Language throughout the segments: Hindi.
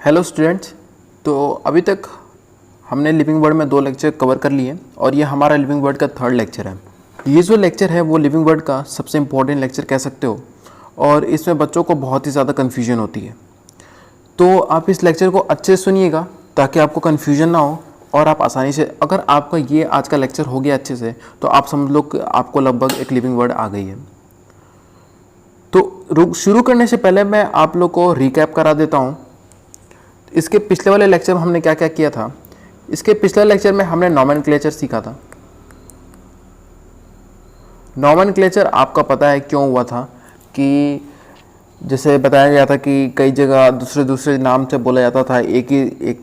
Hello students. तो अभी तक हमने लिविंग वर्ड में 2 लेक्चर कवर कर लिए और ये हमारा लिविंग वर्ड का 3rd लेक्चर है। ये जो लेक्चर है वो लिविंग वर्ड का सबसे इम्पोर्टेंट लेक्चर कह सकते हो और इसमें बच्चों को बहुत ही ज़्यादा कन्फ्यूजन होती है। तो आप इस लेक्चर को अच्छे से सुनिएगा ताकि आपको कन्फ्यूजन ना हो और आप आसानी से, अगर आपका ये आज का लेक्चर हो गया अच्छे से तो आप समझ लो कि आपको लगभग एक लिविंग वर्ड आ गई है। तो शुरू करने से पहले मैं आप लोग को रिकैप करा देता हूँ। इसके पिछले वाले लेक्चर में हमने क्या क्या किया था। इसके पिछले लेक्चर में हमने नॉमेनक्लेचर सीखा था। नॉमेनक्लेचर आपका पता है क्यों हुआ था कि जैसे बताया गया था कि कई जगह दूसरे दूसरे नाम से बोला जाता था एक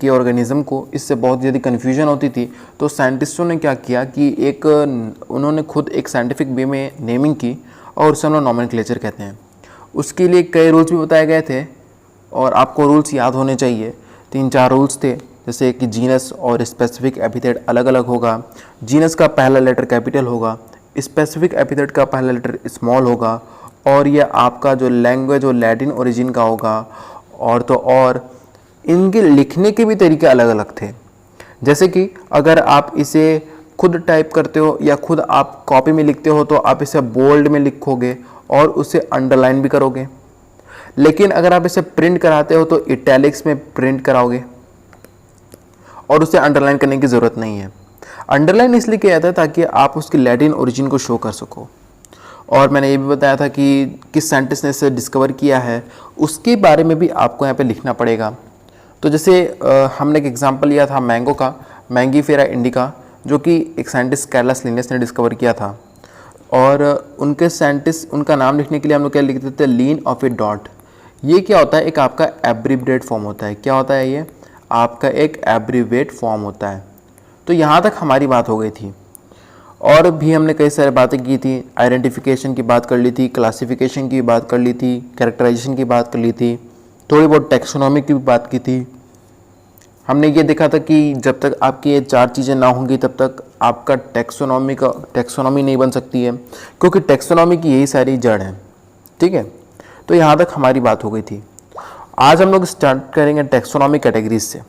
ही ऑर्गेनिज्म को। इससे बहुत ज़्यादा कन्फ्यूजन होती थी। तो साइंटिस्टों ने क्या किया कि उन्होंने खुद एक साइंटिफिक वे में नेमिंग की और उसे उन्होंने नॉमेनक्लेचर कहते हैं। उसके लिए कई रूल्स भी बताए गए थे और आपको रूल्स याद होने चाहिए। 3-4 रूल्स थे, जैसे कि जीनस और स्पेसिफिक एपिथेट अलग अलग होगा। जीनस का पहला लेटर कैपिटल होगा, स्पेसिफिक एपिथेट का पहला लेटर स्मॉल होगा और ये आपका जो लैंग्वेज और लैटिन ओरिजिन का होगा। और इनके लिखने के भी तरीके अलग अलग थे। जैसे कि अगर आप इसे खुद टाइप करते हो या खुद आप कॉपी में लिखते हो तो आप इसे बोल्ड में लिखोगे और उसे अंडरलाइन भी करोगे। लेकिन अगर आप इसे प्रिंट कराते हो तो इटैलिक्स में प्रिंट कराओगे और उसे अंडरलाइन करने की ज़रूरत नहीं है। अंडरलाइन इसलिए किया जाता है ताकि आप उसकी लैटिन ओरिजिन को शो कर सको। और मैंने ये भी बताया था कि किस साइंटिस्ट ने इसे डिस्कवर किया है, उसके बारे में भी आपको यहाँ पे लिखना पड़ेगा। तो जैसे हमने एक एग्जांपल लिया था मैंगो का, मैंगीफेरा इंडिका, जो कि एक साइंटिस्ट कैरलस लिनेस ने डिस्कवर किया था। और उनका नाम लिखने के लिए हम लोग क्या लिखते थे, लीन ऑफ ए डॉट। ये क्या होता है, एक आपका एब्रीविएट फॉर्म होता है। क्या होता है ये? आपका एक एब्रीविएट फॉर्म होता है। तो यहाँ तक हमारी बात हो गई थी और भी हमने कई सारी बातें की थी। आइडेंटिफिकेशन की बात कर ली थी, क्लासिफिकेशन की बात कर ली थी, कैरेक्टराइजेशन की बात कर ली थी, थोड़ी बहुत टैक्सोनॉमी की भी बात की थी। हमने ये देखा था कि जब तक आपकी ये 4 चीज़ें ना होंगी तब तक आपका टैक्सोनॉमी नहीं बन सकती है, क्योंकि टैक्सोनॉमी की यही सारी जड़ है। ठीक है, तो यहाँ तक हमारी बात हो गई थी। आज हम लोग स्टार्ट करेंगे टैक्सोनॉमी कैटेगरीज से।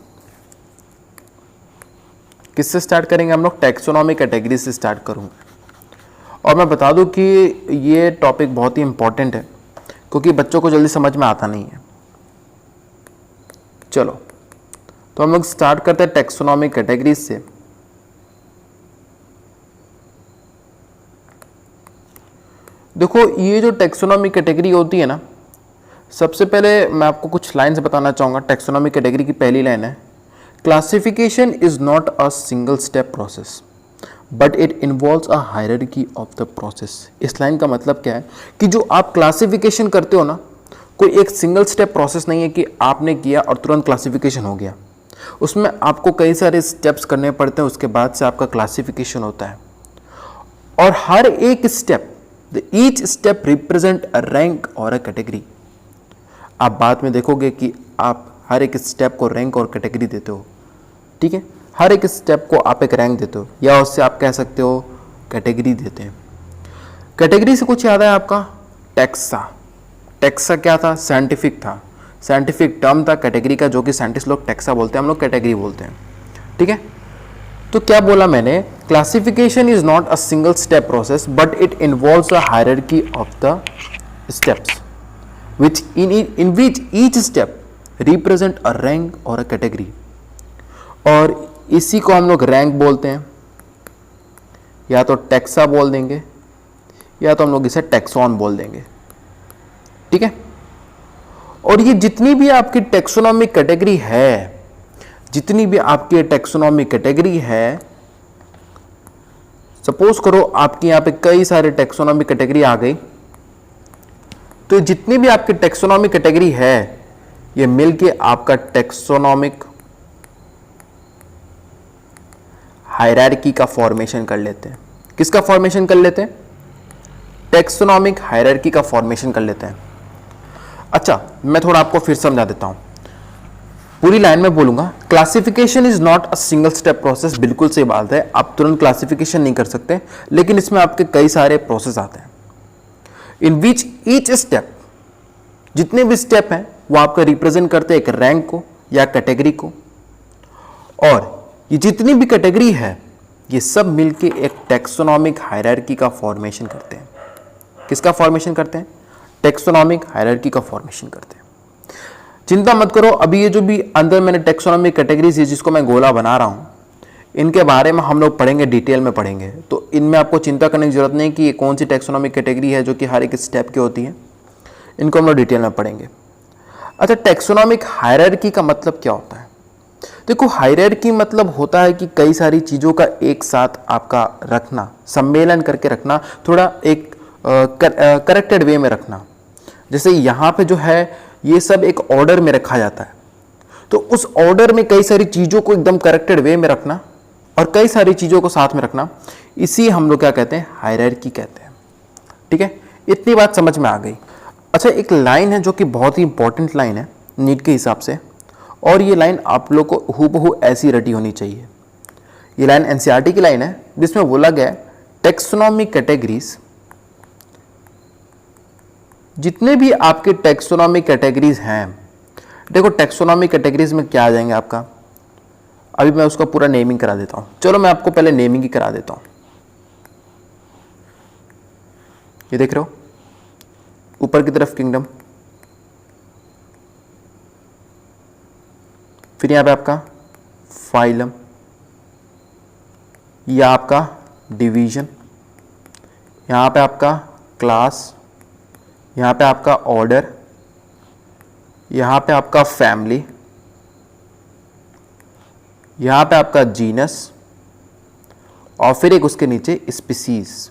किससे स्टार्ट करेंगे हम लोग? टैक्सोनॉमी कैटेगरीज से स्टार्ट करूँगा। और मैं बता दूँ कि ये टॉपिक बहुत ही इंपॉर्टेंट है क्योंकि बच्चों को जल्दी समझ में आता नहीं है। चलो तो हम लोग स्टार्ट करते हैं टैक्सोनॉमी कैटेगरीज से। देखो, ये जो टैक्सोनॉमी कैटेगरी होती है ना, सबसे पहले मैं आपको कुछ लाइन्स बताना चाहूँगा। टैक्सोनॉमी कैटेगरी की पहली लाइन है, classification is not a single step process but it involves a hierarchy of the process. इस लाइन का मतलब क्या है कि जो आप क्लासिफिकेशन करते हो ना, कोई एक सिंगल स्टेप प्रोसेस नहीं है कि आपने किया और तुरंत क्लासिफिकेशन हो गया। उसमें आपको कई सारे स्टेप्स करने पड़ते हैं, उसके बाद से आपका क्लासिफिकेशन होता है। और हर एक step, each step represent a rank और अ कैटेगरी। आप बाद में देखोगे कि आप हर एक स्टेप को रैंक और कैटेगरी देते हो। ठीक है, हर एक स्टेप को आप एक रैंक देते हो या उससे आप कह सकते हो कैटेगरी देते हैं। कैटेगरी से कुछ याद है आपका? टैक्सा। टैक्सा क्या था? साइंटिफिक था, साइंटिफिक टर्म था कैटेगरी का, जो कि साइंटिस्ट लोग टैक्सा बोलते हैं, हम लोग कैटेगरी बोलते हैं। ठीक है, तो क्या बोला मैंने? Classification is not a single step process but it involves a hierarchy of the steps in which each step represent a rank or a category। और इसी को हम लोग रैंक बोलते हैं, या तो टैक्सा बोल देंगे या तो हम लोग इसे टैक्सॉन बोल देंगे। ठीक है, और ये जितनी भी आपकी टैक्सोनॉमिक कैटेगरी है, जितनी भी आपकी टैक्सोनॉमिक कैटेगरी है, सपोज करो आपके यहाँ पे कई सारे टैक्सोनॉमिक कैटेगरी आ गई, तो जितनी भी आपकी टैक्सोनॉमिक कैटेगरी है ये मिलके आपका टैक्सोनॉमिक हायरार्की का फॉर्मेशन कर लेते हैं। किसका फॉर्मेशन कर लेते हैं? टैक्सोनॉमिक हायरार्की का फॉर्मेशन कर लेते हैं। अच्छा, मैं थोड़ा आपको फिर समझा देता हूं, पूरी लाइन में बोलूंगा। Classification is not a single step process, बिल्कुल सही बात है, आप तुरंत क्लासिफिकेशन नहीं कर सकते, लेकिन इसमें आपके कई सारे प्रोसेस आते हैं। इन विच ईच स्टेप, जितने भी स्टेप हैं वो आपका रिप्रेजेंट करते हैं एक रैंक को या कैटेगरी को, और ये जितनी भी कैटेगरी है ये सब मिलके एक टैक्सोनॉमिक हायरार्की का फॉर्मेशन करते हैं। किसका फॉर्मेशन करते हैं? टैक्सोनॉमिक हायरार्की का फॉर्मेशन करते हैं। चिंता मत करो, अभी ये जो भी अंदर मैंने टैक्सोनॉमिक कैटेगरीज है जिसको मैं गोला बना रहा हूँ, इनके बारे में हम लोग पढ़ेंगे, डिटेल में पढ़ेंगे, तो इनमें आपको चिंता करने की जरूरत नहीं कि ये कौन सी टैक्सोनॉमिक कैटेगरी है जो कि हर एक स्टेप की होती है, इनको हम लोग डिटेल में पढ़ेंगे। अच्छा, टैक्सोनॉमिक हायरार्की का मतलब क्या होता है? देखो, हायरार्की मतलब होता है कि कई सारी चीज़ों का एक साथ आपका रखना, सम्मेलन करके रखना, थोड़ा एक करेक्टेड वे में रखना। जैसे यहाँ पे जो है ये सब एक ऑर्डर में रखा जाता है, तो उस ऑर्डर में कई सारी चीज़ों को एकदम करेक्टेड वे में रखना और कई सारी चीज़ों को साथ में रखना, इसी हम लोग क्या कहते हैं? हायरार्की कहते हैं। ठीक है, इतनी बात समझ में आ गई। अच्छा, एक लाइन है जो कि बहुत ही इंपॉर्टेंट लाइन है नीट के हिसाब से, और ये लाइन आप लोग को हूबहू ऐसी रटी होनी चाहिए। ये लाइन एनसीईआरटी की लाइन है जिसमें बोला गया है टैक्सोनॉमिक कैटेगरीज, जितने भी आपके टैक्सोनॉमिक कैटेगरीज हैं, देखो टैक्सोनॉमिक कैटेगरीज में क्या आ जाएंगे आपका, अभी मैं उसका पूरा नेमिंग करा देता हूं। चलो मैं आपको पहले नेमिंग ही करा देता हूं। ये देख रहे हो ऊपर की तरफ किंगडम, फिर यहां पे आपका फाइलम, या आपका डिवीजन, यहां पे आपका क्लास, यहां पे आपका ऑर्डर, यहां पे आपका फैमिली, यहां पे आपका जीनस, और फिर एक उसके नीचे स्पीसीज।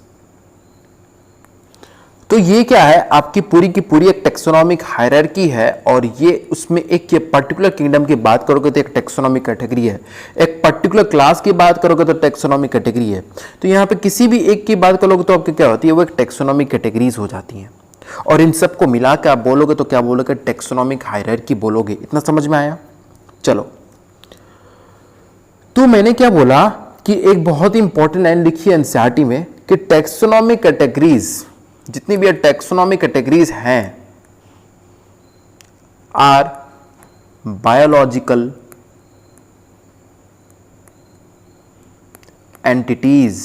तो ये क्या है? आपकी पूरी की पूरी एक टैक्सोनॉमिक हायरार्की है, और ये उसमें एक ये पर्टिकुलर किंगडम की बात करोगे तो एक टैक्सोनॉमिक कैटेगरी है, एक पर्टिकुलर क्लास की बात करोगे तो टैक्सोनॉमिक कैटेगरी है। तो यहाँ पे किसी भी एक की बात करोगे तो आपकी क्या होती है? वो एक टैक्सोनॉमिक कैटेगरीज हो जाती हैं, और इन सबको मिला के आप बोलोगे तो क्या बोलोगे? टैक्सोनॉमिक हायरार्की बोलोगे। इतना समझ में आया? चलो, तो मैंने क्या बोला कि एक बहुत ही इंपॉर्टेंट लाइन लिखी है एनसीईआरटी में कि टैक्सोनॉमिक कैटेगरीज, जितनी भी टैक्सोनॉमिक कैटेगरीज हैं, आर बायोलॉजिकल एंटिटीज।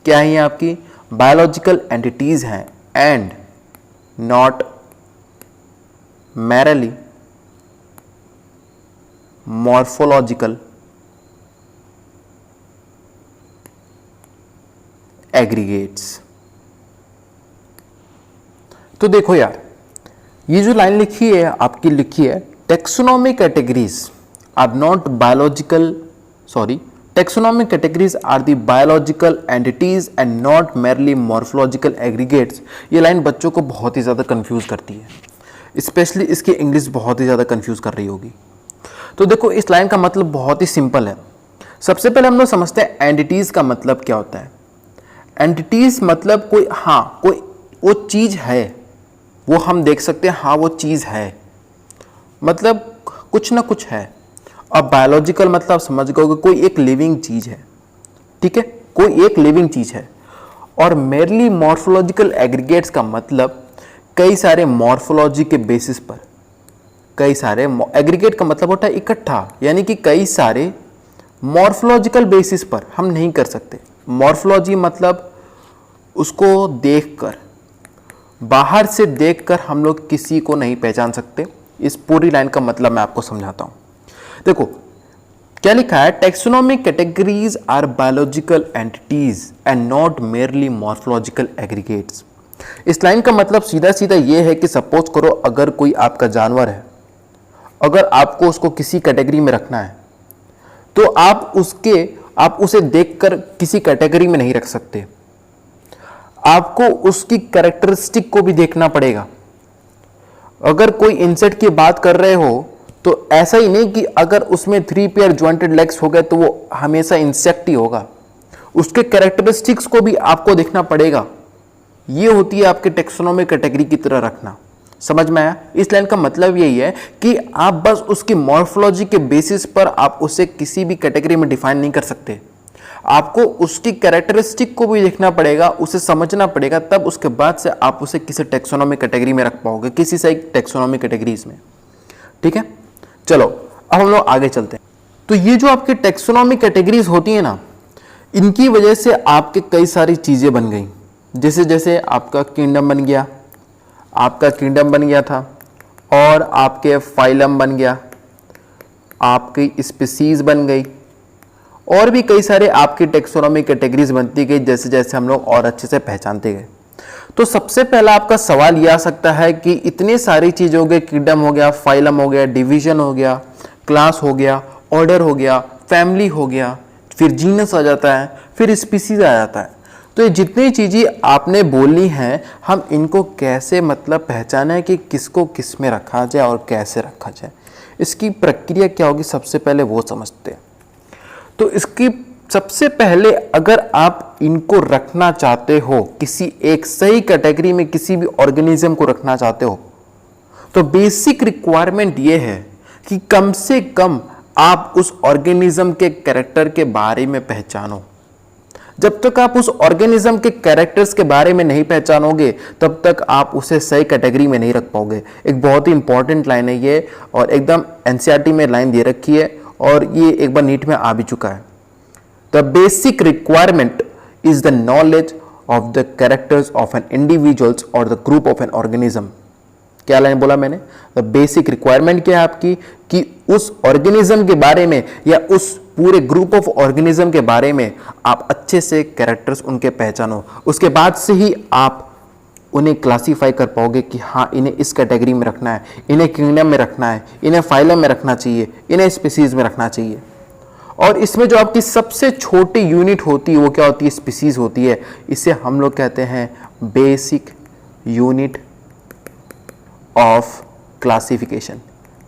क्या है ये? आपकी बायोलॉजिकल एंटिटीज हैं, and not merely morphological aggregates. तो देखो यार, ये जो लाइन लिखी है आपकी, लिखी है taxonomic categories are not biological, sorry, taxonomic categories are the biological entities and not merely morphological aggregates. ये लाइन बच्चों को बहुत ही ज़्यादा कंफ्यूज करती है, स्पेशली इसकी इंग्लिश बहुत ही ज़्यादा कंफ्यूज कर रही होगी। तो देखो, इस लाइन का मतलब बहुत ही सिंपल है। सबसे पहले हम लोग समझते हैं एंटिटीज का मतलब क्या होता है। एंटिटीज मतलब कोई, हाँ, कोई वो चीज़ है, वो हम देख सकते हैं, हाँ वो चीज़ है, मतलब कुछ ना कुछ है। अब बायोलॉजिकल मतलब आप समझ गए, कोई एक लिविंग चीज़ है। ठीक है, कोई एक लिविंग चीज़ है। और मेरली मॉर्फोलॉजिकल एग्रीगेट्स का मतलब कई सारे मॉर्फोलॉजी के बेसिस पर, कई सारे, एग्रीगेट का मतलब होता है इकट्ठा, यानी कि कई सारे मॉर्फोलॉजिकल बेसिस पर हम नहीं कर सकते। मॉर्फोलॉजी मतलब उसको देखकर, बाहर से देखकर हम लोग किसी को नहीं पहचान सकते। इस पूरी लाइन का मतलब मैं आपको समझाता हूं। देखो क्या लिखा है, taxonomic categories are biological entities and not merely morphological aggregates. इस लाइन का मतलब सीधा सीधा ये है कि सपोज करो अगर कोई आपका जानवर है, अगर आपको उसको किसी कैटेगरी में रखना है तो आप उसे देखकर किसी कैटेगरी में नहीं रख सकते, आपको उसकी कैरेक्टरिस्टिक को भी देखना पड़ेगा। अगर कोई इंसेक्ट की बात कर रहे हो तो ऐसा ही नहीं कि अगर उसमें 3 पेयर जॉइंटेड लेग्स हो गए तो वो हमेशा इंसेक्ट ही होगा, उसके कैरेक्टरिस्टिक्स को भी आपको देखना पड़ेगा। ये होती है आपके टैक्सोनॉमिक कैटेगरी की तरह रखना। समझ में आया? इस लाइन का मतलब यही है कि आप बस उसकी मॉर्फोलॉजी के बेसिस पर आप उसे किसी भी कैटेगरी में डिफाइन नहीं कर सकते, आपको उसकी कैरेक्टरिस्टिक को भी देखना पड़ेगा, उसे समझना पड़ेगा, तब उसके बाद से आप उसे किसी टैक्सोनॉमिक कैटेगरी में रख पाओगे, किसी से एक टैक्सोनॉमिक कैटेगरीज में। ठीक है, चलो अब हम लोग आगे चलते हैं। तो ये जो आपके टेक्सोनॉमी कैटेगरीज होती है ना, इनकी वजह से आपके कई सारी चीज़ें बन गई। जैसे जैसे आपका किंगडम बन गया, आपका किंगडम बन गया था, और आपके फाइलम बन गया, आपकी स्पीसीज बन गई, और भी कई सारे आपकी टेक्सोनॉमी कैटेगरीज बनती गई जैसे जैसे हम लोग और अच्छे से पहचानते गए। तो सबसे पहला आपका सवाल यह आ सकता है कि इतने सारी चीज़ हो गए, किंगडम हो गया, फाइलम हो गया, डिवीजन हो गया, क्लास हो गया, ऑर्डर हो गया, फैमिली हो गया, फिर जीनस आ जाता है, फिर स्पीसीज आ जाता है। तो ये जितनी चीज़ें आपने बोली हैं, हम इनको कैसे मतलब पहचाने कि किसको किस में रखा जाए और कैसे रखा जाए, इसकी प्रक्रिया क्या होगी, सबसे पहले वो समझते हैं। तो इसकी सबसे पहले अगर आप इनको रखना चाहते हो, किसी एक सही कैटेगरी में किसी भी ऑर्गेनिज्म को रखना चाहते हो, तो बेसिक रिक्वायरमेंट ये है कि कम से कम आप उस ऑर्गेनिज्म के कैरेक्टर के बारे में पहचानो। जब तक आप उस ऑर्गेनिज्म के कैरेक्टर्स के बारे में नहीं पहचानोगे, तब तक आप उसे सही कैटेगरी में नहीं रख पाओगे। एक बहुत ही इंपॉर्टेंट लाइन है ये, और एकदम एनसीईआरटी में लाइन दे रखी है, और ये एक बार नीट में आ भी चुका है। The basic requirement is the knowledge of the characters of an individuals और the group of an organism. क्या लाइन बोला मैंने? द बेसिक रिक्वायरमेंट क्या है आपकी, कि उस ऑर्गेनिज्म के बारे में या उस पूरे ग्रुप ऑफ ऑर्गेनिज्म के बारे में आप अच्छे से कैरेक्टर्स उनके पहचानो। उसके बाद से ही आप उन्हें क्लासीफाई कर पाओगे कि हाँ, इन्हें इस कैटेगरी में रखना है, इन्हें किंगडम में रखना है, इन्हें फाइलम में रखना चाहिए, इन्हें स्पीसीज में रखना चाहिए। और इसमें जो आपकी सबसे छोटी यूनिट होती है वो क्या होती है? स्पीसीज होती है। इसे हम लोग कहते हैं बेसिक यूनिट ऑफ क्लासिफिकेशन।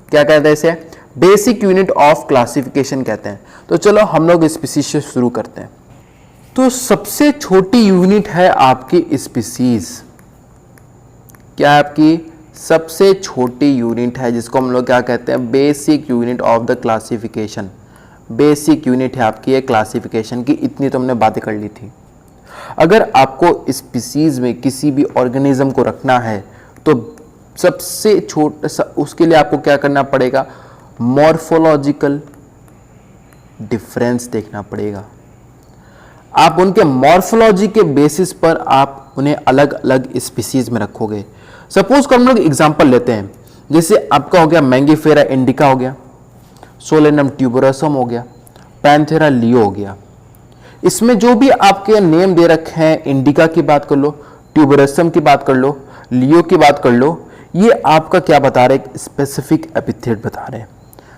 क्या कहते हैं इसे? बेसिक यूनिट ऑफ क्लासिफिकेशन कहते हैं। तो चलो हम लोग स्पीसीज से शुरू करते हैं। तो सबसे छोटी यूनिट है आपकी स्पीसीज। क्या है आपकी सबसे छोटी यूनिट है, जिसको हम लोग क्या कहते हैं? Basic unit of the classification. Basic unit है आपकी ये क्लासिफिकेशन की। इतनी तो हमने बातें कर ली थी। अगर आपको स्पीसीज में किसी भी ऑर्गेनिज्म को रखना है तो सबसे छोटा, उसके लिए आपको क्या करना पड़ेगा? मॉर्फोलॉजिकल डिफरेंस देखना पड़ेगा। आप उनके मॉर्फोलॉजी के बेसिस पर आप उन्हें अलग अलग स्पीसीज में रखोगे। सपोज को हम लोग एग्जांपल लेते हैं, जैसे आपका हो गया मैंगीफेरा इंडिका हो गया, सोलेनम ट्यूबरोसम हो गया, पैंथेरा लियो हो गया। इसमें जो भी आपके नेम दे रखे हैं, इंडिका की बात कर लो, ट्यूबरोसम की बात कर लो, लियो की बात कर लो, ये आपका क्या बता रहे हैं? स्पेसिफिक एपिथेट बता रहे हैं,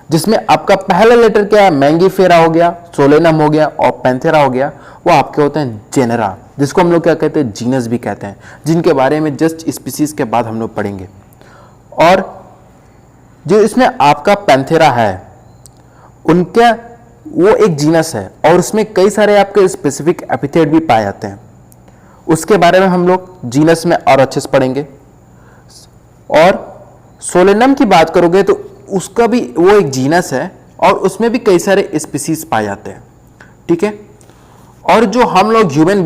जिसमें आपका पहला लेटर क्या है? मैंगीफेरा हो गया, सोलेनम हो गया और पैंथेरा हो गया। वो आपके होते हैं जेनेरा, जिसको हम लोग क्या कहते हैं? जीनस भी कहते हैं, जिनके बारे में जस्ट स्पीसीज के बाद हम लोग पढ़ेंगे। और जो इसमें आपका पैंथेरा है, उनका वो एक जीनस है और उसमें कई सारे आपके स्पेसिफिक एपिथेट भी पाए जाते हैं। उसके बारे में हम लोग जीनस में और अच्छे से पढ़ेंगे। और सोलेनम की बात करोगे तो उसका भी वो एक जीनस है और उसमें भी कई सारे स्पीसीज पाए जाते हैं। ठीक है। और जो हम लोग ह्यूमन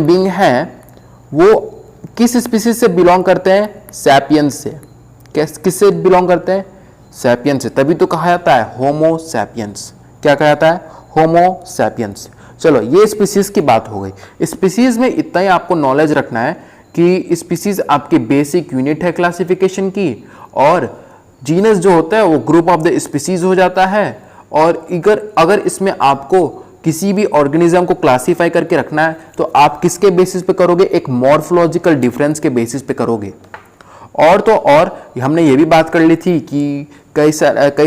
बीइंग हैं, वो किस स्पीसीज से बिलोंग करते हैं? सैपियंस से। किससे बिलोंग करते हैं? सैपियंस से। तभी तो कहा जाता है होमो सैपियंस। क्या कहा जाता है? Homo sapiens. चलो, ये स्पीसीज की बात हो गई। स्पीसीज में इतना ही आपको नॉलेज रखना है कि स्पीसीज आपकी बेसिक यूनिट है क्लासिफिकेशन की, और जीनस जो होता है वो ग्रुप ऑफ द स्पीसीज हो जाता है। और अगर इसमें आपको किसी भी ऑर्गेनिज्म को क्लासीफाई करके रखना है तो आप किसके बेसिस पे करोगे? एक मॉर्फोलॉजिकल डिफरेंस के बेसिस पे करोगे। और तो और हमने ये भी बात कर ली थी कि कई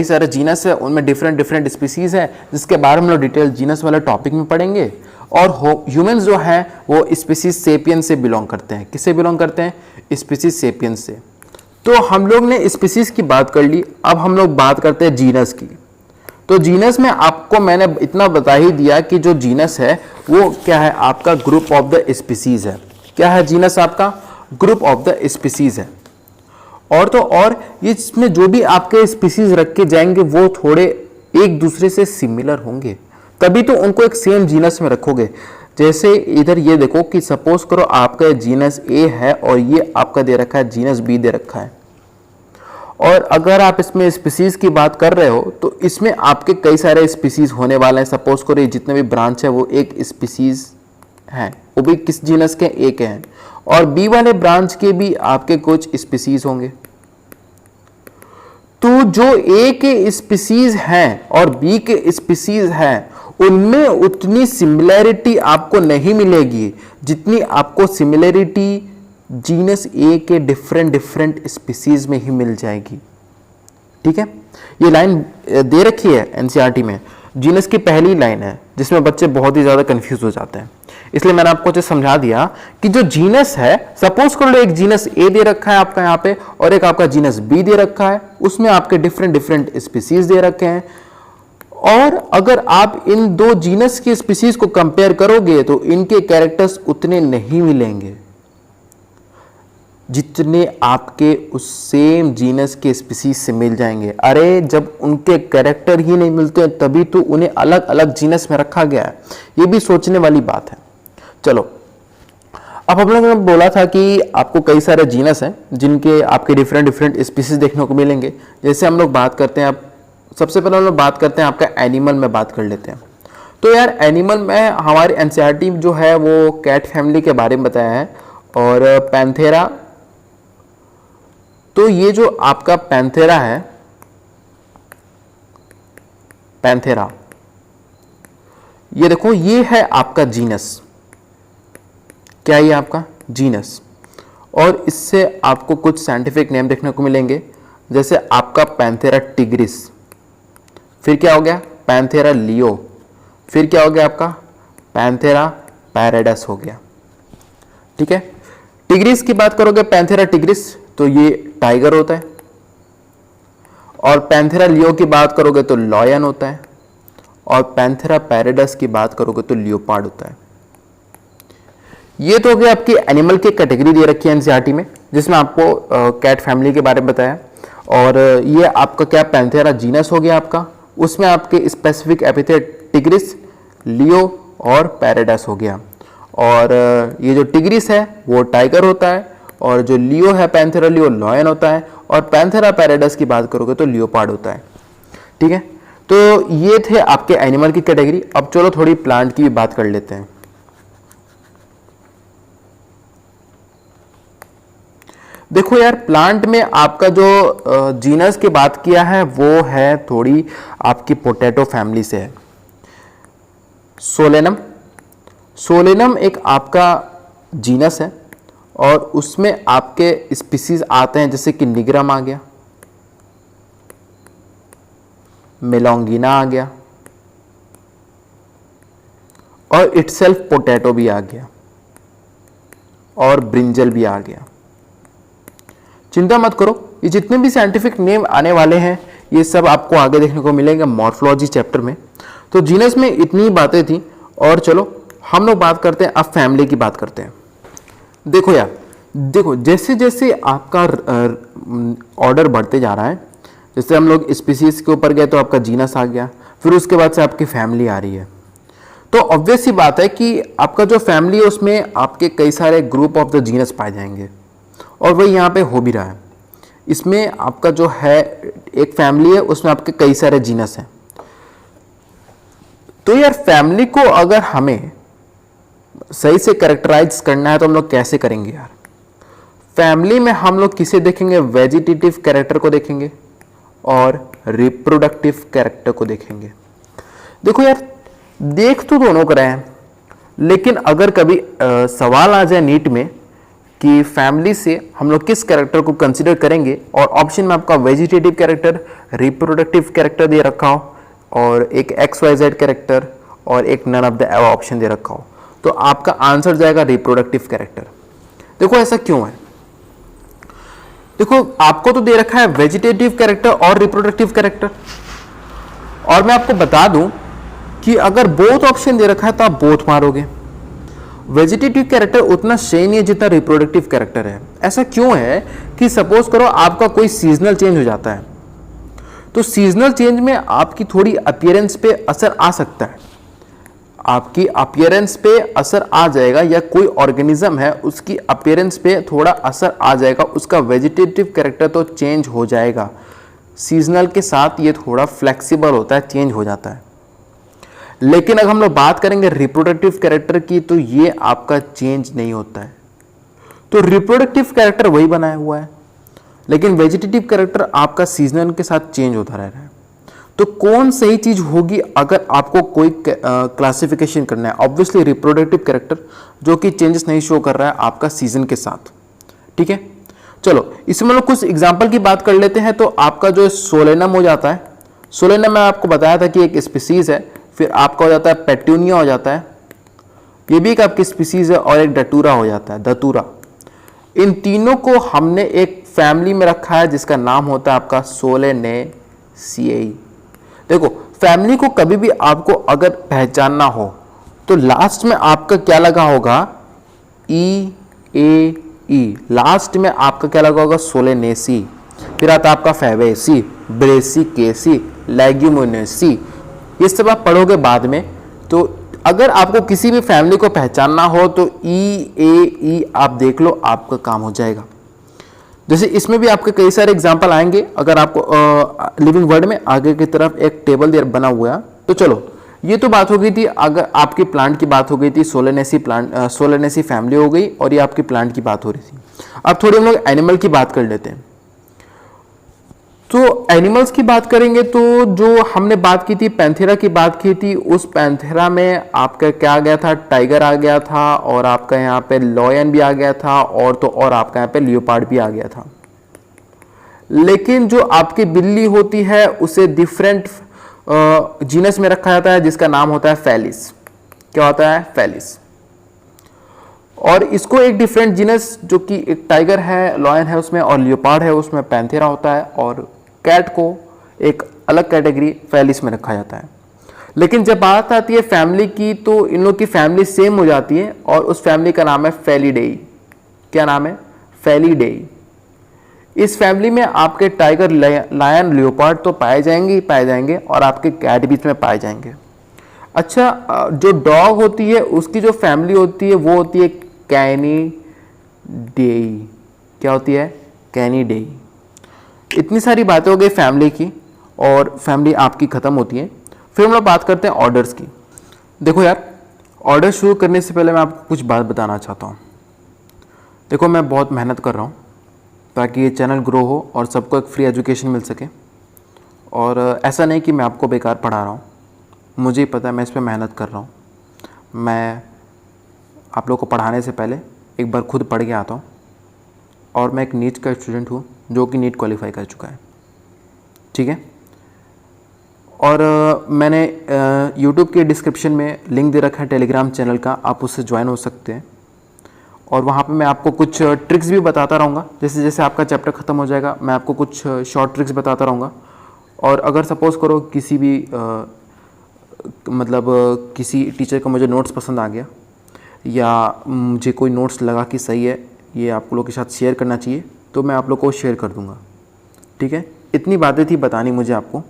सारे जीनस है, उनमें डिफरेंट स्पीसीज है, जिसके बारे में हम लोग डिटेल जीनस वाले टॉपिक में पढ़ेंगे। और ह्यूमंस जो हैं वो स्पीसीज सेपियंस से बिलोंग करते हैं। किससे बिलोंग करते हैं? स्पीसीज सेपियंस से। तो हम लोग ने स्पीसीज की बात कर ली, अब हम लोग बात करते हैं जीनस की। तो जीनस में आपको मैंने इतना बता ही दिया कि जो जीनस है वो क्या है? आपका ग्रुप ऑफ द स्पीसीज है। क्या है जीनस? आपका ग्रुप ऑफ द स्पीसीज है। और तो और ये इसमें जो भी आपके स्पीसीज रखे जाएंगे वो थोड़े एक दूसरे से सिमिलर होंगे, तभी तो उनको एक सेम जीनस में रखोगे। जैसे इधर ये देखो कि सपोज करो आपका जीनस ए है और ये आपका दे रखा है जीनस बी दे रखा है, और अगर आप इसमें स्पीसीज की बात कर रहे हो तो इसमें आपके कई सारे स्पीसीज होने वाले हैं। सपोज करो ये जितने भी ब्रांच है वो एक स्पीसीज हैं, वो भी किस जीनस के एक हैं, और बी वाले ब्रांच के भी आपके कुछ स्पीसीज होंगे। तो जो ए के स्पीसीज हैं और बी के स्पीसीज हैं उनमें उतनी सिमिलैरिटी आपको नहीं मिलेगी जितनी आपको सिमिलैरिटी जीनस ए के डिफरेंट स्पीसीज में ही मिल जाएगी। ठीक है, ये लाइन दे रखी है एनसीईआरटी में, जीनस की पहली लाइन है जिसमें बच्चे बहुत ही ज़्यादा कंफ्यूज हो जाते हैं। इसलिए मैंने आपको जो समझा दिया कि जो जीनस है, सपोज कर लो एक जीनस ए दे रखा है आपका यहाँ पे और एक आपका जीनस बी दे रखा है, उसमें आपके डिफरेंट स्पीसीज दे रखे हैं। और अगर आप इन दो जीनस की स्पीसीज को कंपेयर करोगे तो इनके कैरेक्टर्स उतने नहीं मिलेंगे जितने आपके उस सेम जीनस के स्पीसीज से मिल जाएंगे। अरे जब उनके कैरेक्टर ही नहीं मिलते तभी तो उन्हें अलग अलग जीनस में रखा गया है, ये भी सोचने वाली बात है। चलो, अब हम लोगों ने बोला था कि आपको कई सारे जीनस हैं जिनके आपके डिफरेंट स्पीसीज देखने को मिलेंगे। जैसे हम लोग बात करते हैं, आप सबसे पहले हम लोग बात करते हैं आपका एनिमल में बात कर लेते हैं। तो यार एनिमल में हमारी एनसीईआरटी जो है वो कैट फैमिली के बारे में बताया है और पैंथेरा। तो ये जो आपका पैंथेरा है, पैंथेरा, ये देखो ये है आपका जीनस। क्या ये आपका जीनस? और इससे आपको कुछ साइंटिफिक नेम देखने को मिलेंगे, जैसे आपका पैंथेरा टिग्रिस, फिर क्या हो गया पैंथेरा लियो, फिर क्या हो गया आपका पैंथेरा पैराडस हो गया। ठीक है, टिग्रिस की बात करोगे, पैंथेरा टिग्रिस तो ये टाइगर होता है, और पैंथेरा लियो की बात करोगे तो लॉयन होता है, और पैंथेरा पैराडस की बात करोगे तो लियोपार्ड होता है। ये तो हो गया आपकी एनिमल की कैटेगरी दे रखी है एनसीईआरटी में, जिसमें आपको कैट फैमिली के बारे में बताया। और ये आपका क्या पैंथेरा जीनस हो गया आपका, उसमें आपके स्पेसिफिक एपिथेट टिग्रिस, लियो और पैराडस हो गया। और ये जो टिग्रिस है वो टाइगर होता है, और जो लियो है पैंथेरा लियो लॉयन होता है, और पैंथेरा पैराडस की बात करोगे तो लियोपार्ड होता है। ठीक है, तो ये थे आपके एनिमल की कैटेगरी। अब चलो थोड़ी प्लांट की भी बात कर लेते हैं। देखो यार, प्लांट में आपका जो जीनस की बात किया है वो है थोड़ी आपकी पोटैटो फैमिली से है। सोलेनम, सोलेनम एक आपका जीनस है और उसमें आपके स्पीसीज आते हैं जैसे कि निग्रम आ गया, मेलोंगिना आ गया, और इटसेल्फ पोटैटो भी आ गया, और ब्रिंजल भी आ गया। चिंता मत करो, ये जितने भी साइंटिफिक नेम आने वाले हैं ये सब आपको आगे देखने को मिलेंगे मॉर्फोलॉजी चैप्टर में। तो जीनस में इतनी बातें थी, और चलो हम लोग बात करते हैं, अब फैमिली की बात करते हैं। देखो यार, देखो जैसे जैसे आपका ऑर्डर बढ़ते जा रहा है, जैसे हम लोग स्पीसीज के ऊपर गए तो आपका जीनस आ गया, फिर उसके बाद से आपकी फैमिली आ रही है। तो ऑब्वियस सी बात है कि आपका जो फैमिली है उसमें आपके कई सारे ग्रुप ऑफ द जीनस पाए जाएंगे, और वही यहाँ पे हो भी रहा है। इसमें आपका जो है एक फैमिली है, उसमें आपके कई सारे जीनस हैं। तो यार फैमिली को अगर हमें सही से कैरेक्टराइज करना है तो हम लोग कैसे करेंगे यार? फैमिली में हम लोग किसे देखेंगे? वेजिटेटिव कैरेक्टर को देखेंगे और रिप्रोडक्टिव कैरेक्टर को देखेंगे। देखो यार, देख तो दोनों कर रहे हैं, लेकिन अगर कभी सवाल आ जाए नीट में कि फैमिली से हम लोग किस कैरेक्टर को कंसीडर करेंगे, और ऑप्शन में आपका वेजिटेटिव कैरेक्टर, रिप्रोडक्टिव कैरेक्टर दे रखा हो, और एक XYZ कैरेक्टर, और एक none of the above option दे रखा हो, तो आपका आंसर जाएगा रिप्रोडक्टिव कैरेक्टर। देखो ऐसा क्यों है? देखो आपको तो दे रखा है वेजिटेटिव कैरेक्टर और रिप्रोडक्टिव कैरेक्टर, और मैं आपको बता दूं कि अगर बोथ ऑप्शन दे रखा है तो आप बोथ मारोगे। वेजिटेटिव कैरेक्टर उतना सही नहीं है जितना रिप्रोडक्टिव कैरेक्टर है। ऐसा क्यों है कि सपोज करो आपका कोई सीजनल चेंज हो जाता है, तो सीजनल चेंज में आपकी थोड़ी अपीयरेंस पे असर आ सकता है। आपकी अपीयरेंस पे असर आ जाएगा, या कोई ऑर्गेनिज्म है उसकी अपीयरेंस पे थोड़ा असर आ जाएगा, उसका वेजिटेटिव कैरेक्टर तो चेंज हो जाएगा। सीजनल के साथ ये थोड़ा फ्लेक्सिबल होता है, चेंज हो जाता है। लेकिन अगर हम लोग बात करेंगे रिप्रोडक्टिव कैरेक्टर की, तो ये आपका चेंज नहीं होता है। तो रिप्रोडक्टिव कैरेक्टर वही बनाया हुआ है, लेकिन वेजिटेटिव कैरेक्टर आपका सीजनल के साथ चेंज होता रह रहा है। तो कौन सही चीज होगी अगर आपको कोई क्लासिफिकेशन करना है? ऑब्वियसली रिप्रोडक्टिव कैरेक्टर, जो कि चेंजेस नहीं शो कर रहा है आपका सीजन के साथ। ठीक है, चलो इसमें लोग कुछ एग्जांपल की बात कर लेते हैं। तो आपका जो सोलेनम हो जाता है, सोलेनम मैं आपको बताया था कि एक स्पीसीज है। फिर आपका हो जाता है पेट्यूनिया हो जाता है, ये भी एक आपकी स्पीसीज है। और एक डटूरा हो जाता है, दतूरा। इन तीनों को हमने एक फैमिली में रखा है जिसका नाम होता है आपका सोलेनेसिएई। देखो, फैमिली को कभी भी आपको अगर पहचानना हो तो लास्ट में आपका क्या लगा होगा? ई ए ई। लास्ट में आपका क्या लगा होगा? सोलेनेसी। फिर आता आपका फैबेसी, ब्रेसिकेसी, लेग्यूमिनेसी। ये सब आप पढ़ोगे बाद में। तो अगर आपको किसी भी फैमिली को पहचानना हो तो ई ए ई आप देख लो, आपका काम हो जाएगा। जैसे इसमें भी आपके कई सारे एग्जाम्पल आएंगे। अगर आपको लिविंग वर्ड में आगे की तरफ एक टेबल देर बना हुआ है। तो चलो, ये तो बात हो गई थी, अगर आपकी प्लांट की बात हो गई थी, सोलेनेसी प्लांट, सोलेनेसी फैमिली हो गई, और ये आपकी प्लांट की बात हो रही थी। अब थोड़ी हम लोग एनिमल की बात कर लेते हैं। तो एनिमल्स की बात करेंगे तो जो हमने बात की थी, पैंथेरा की बात की थी, उस पैंथेरा में आपका क्या आ गया था? टाइगर आ गया था, और आपका यहाँ पे लॉयन भी आ गया था, और तो और आपका यहाँ पे लियोपार्ड भी आ गया था। लेकिन जो आपकी बिल्ली होती है उसे डिफरेंट जीनस में रखा जाता है जिसका नाम होता है फेलिस। क्या होता है? फेलिस। और इसको एक डिफरेंट जीनस, जो कि एक टाइगर है, लॉयन है उसमें, और लियोपार्ड है उसमें, पैंथेरा होता है, और कैट को एक अलग कैटेगरी फेलिस में रखा जाता है। लेकिन जब बात आती है फैमिली की, तो इन लोग की फैमिली सेम हो जाती है, और उस फैमिली का नाम है फेलिडेई। क्या नाम है? फेलिडेई। इस फैमिली में आपके टाइगर, लायन, लियोपार्ड तो पाए जाएंगे ही पाए जाएंगे, और आपके कैट भी में पाए जाएंगे। अच्छा, जो डॉग होती है उसकी जो फैमिली होती है वो होती है कैनिडेई। क्या होती है? कैनिडेई। इतनी सारी बातें हो गई फैमिली की, और फैमिली आपकी ख़त्म होती है। फिर हम लोग बात करते हैं ऑर्डर्स की। देखो यार, ऑर्डर शुरू करने से पहले मैं आपको कुछ बात बताना चाहता हूँ। देखो, मैं बहुत मेहनत कर रहा हूँ ताकि ये चैनल ग्रो हो और सबको एक फ्री एजुकेशन मिल सके। और ऐसा नहीं कि मैं आपको बेकार पढ़ा रहा हूँ, मुझे ही पता है मैं इस पर मेहनत कर रहा हूँ। मैं आप लोग को पढ़ाने से पहले एक बार खुद पढ़ के आता हूँ, और मैं एक नीट का स्टूडेंट हूँ जो कि नीट क्वालिफाई कर चुका है। ठीक है, और मैंने यूट्यूब के डिस्क्रिप्शन में लिंक दे रखा है टेलीग्राम चैनल का, आप उससे ज्वाइन हो सकते हैं। और वहाँ पे मैं आपको कुछ ट्रिक्स भी बताता रहूँगा। जैसे जैसे आपका चैप्टर ख़त्म हो जाएगा मैं आपको कुछ शॉर्ट ट्रिक्स बताता रहूँगा। और अगर सपोज़ करो किसी भी किसी टीचर का मुझे नोट्स पसंद आ गया, या मुझे कोई नोट्स लगा कि सही है, ये आप लोगों के साथ शेयर करना चाहिए, तो मैं आप लोग को शेयर कर दूँगा। ठीक है, इतनी बातें थी बतानी मुझे आपको।